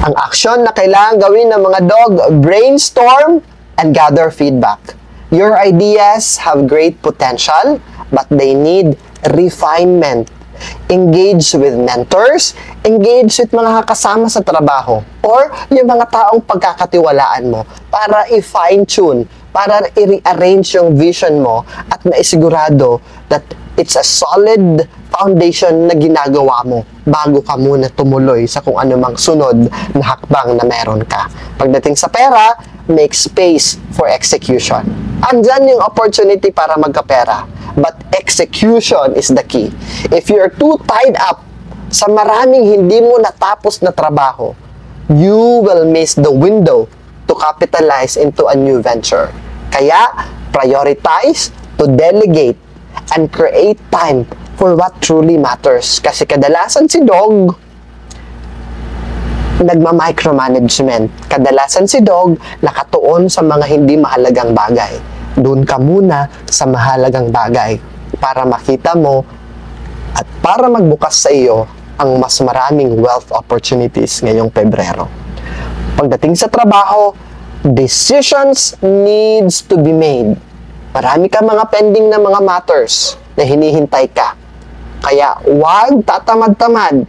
Ang aksyon na kailangan gawin ng mga dog, brainstorm and gather feedback. Your ideas have great potential, but they need refinement. Engage with mentors, engage with mga kasama sa trabaho, or yung mga taong pagkakatiwalaan mo para i-fine-tune, para i-rearrange yung vision mo at maisigurado that it's a solid foundation na ginagawa mo bago ka muna tumuloy sa kung anumang sunod na hakbang na meron ka. Pagdating sa pera, make space for execution. Andyan yung opportunity para magkapera, but execution is the key. If you're too tied up sa maraming hindi mo natapos na trabaho, you will miss the window to capitalize into a new venture. Kaya, prioritize to delegate and create time for what truly matters. Kasi kadalasan si Dog, nagma-micromanagement. Kadalasan si Dog, nakatuon sa mga hindi mahalagang bagay. Doon ka muna sa mahalagang bagay para makita mo at para magbukas sa iyo ang mas maraming wealth opportunities ngayong Pebrero. Pagdating sa trabaho, decisions needs to be made. Marami ka mga pending na mga matters na hinihintay ka. Kaya huwag tatamad-tamad.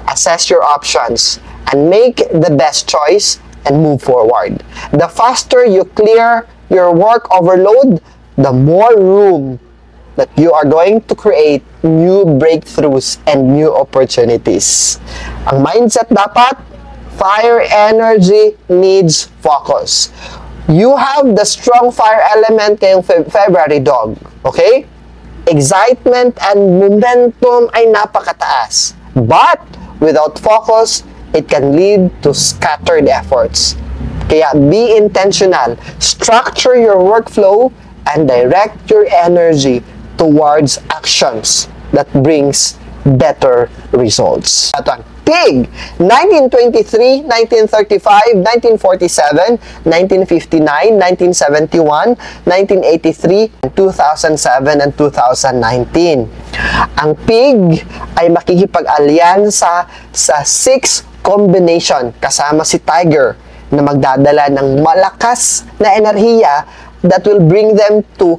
Assess your options and make the best choice and move forward. The faster you clear your work overload, the more room that you are going to create new breakthroughs and new opportunities. Ang mindset dapat, fire energy needs focus. You have the strong fire element ngayong February, Dog. Okay? Excitement and momentum ay napakataas. But, without focus, it can lead to scattered efforts. Kaya be intentional. Structure your workflow and direct your energy towards actions that brings better results. Pig, 1923, 1935, 1947, 1959, 1971, 1983, 2007, and 2019. Ang Pig ay makikipag-alyansa sa 6 combination kasama si Tiger na magdadala ng malakas na enerhiya that will bring them to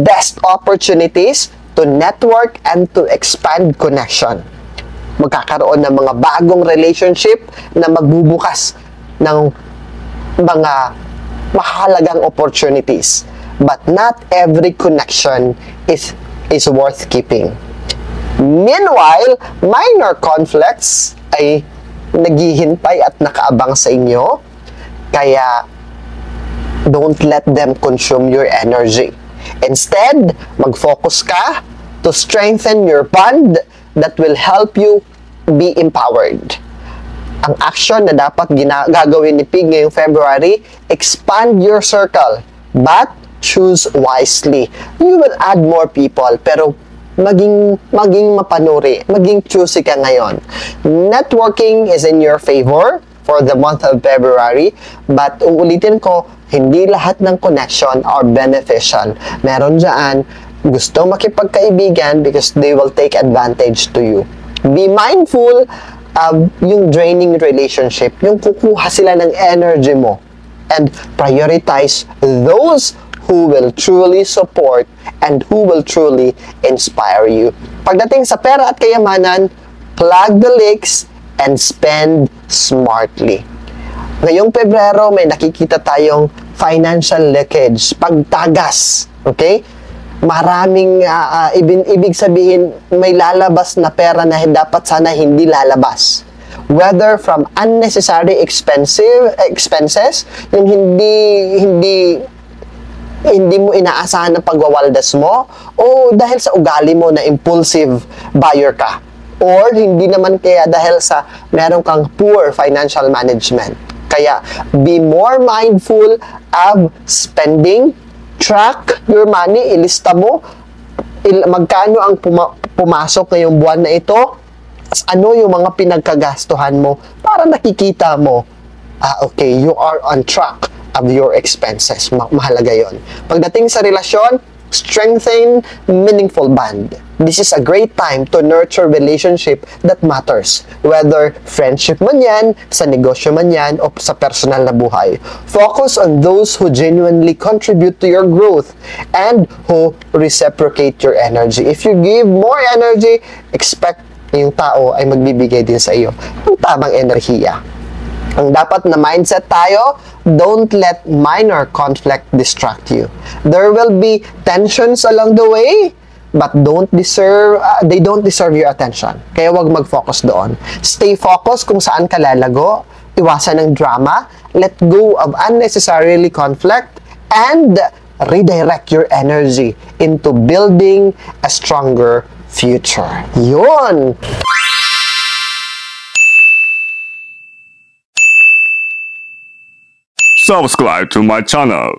best opportunities to network and to expand connection. Magkakaroon ng mga bagong relationship na magbubukas ng mga mahalagang opportunities. But not every connection is worth keeping. Meanwhile, minor conflicts ay naghihintay at nakaabang sa inyo. Kaya, don't let them consume your energy. Instead, mag-focus ka to strengthen your bond that will help you be empowered. Ang action na dapat gagawin ni Pig ngayong February, expand your circle, but choose wisely. You will add more people, pero maging mapanuri, maging choosy ka ngayon. Networking is in your favor for the month of February, but uulitin ko, hindi lahat ng connection are beneficial. Meron dyan, gusto makipagkaibigan because they will take advantage to you. Be mindful of yung draining relationship, yung kukuha sila ng energy mo, and prioritize those who will truly support and who will truly inspire you. Pagdating sa pera at kayamanan, plug the leaks and spend smartly. Ngayong Pebrero, may nakikita tayong financial leakage, pagtagas, okay? Maraming, ibig sabihin, may lalabas na pera na dapat sana hindi lalabas. Whether from unnecessary expenses, yung hindi mo inaasahan na pagwawaldas mo, o dahil sa ugali mo na impulsive buyer ka. or hindi naman kaya dahil sa meron kang poor financial management. Kaya, be more mindful of spending, track your money, ilista mo, magkano ang pumasok ngayong buwan na ito, ano yung mga pinagkagastuhan mo, para nakikita mo, okay, you are on track of your expenses. Mahalaga yon. Pagdating sa relasyon, strengthen meaningful bond. This is a great time to nurture relationship that matters. Whether friendship man yan, sa negosyo man yan, o sa personal na buhay. Focus on those who genuinely contribute to your growth and who reciprocate your energy. If you give more energy, expect yung tao ay magbibigay din sa iyo ng tamang enerhiya. Ang dapat na mindset tayo, don't let minor conflict distract you. There will be tensions along the way, but they don't deserve your attention. Kaya wag mag-focus doon. Stay focused kung saan ka lalago, iwasan ng drama, let go of unnecessarily conflict, and redirect your energy into building a stronger future. Yun! Subscribe to my channel.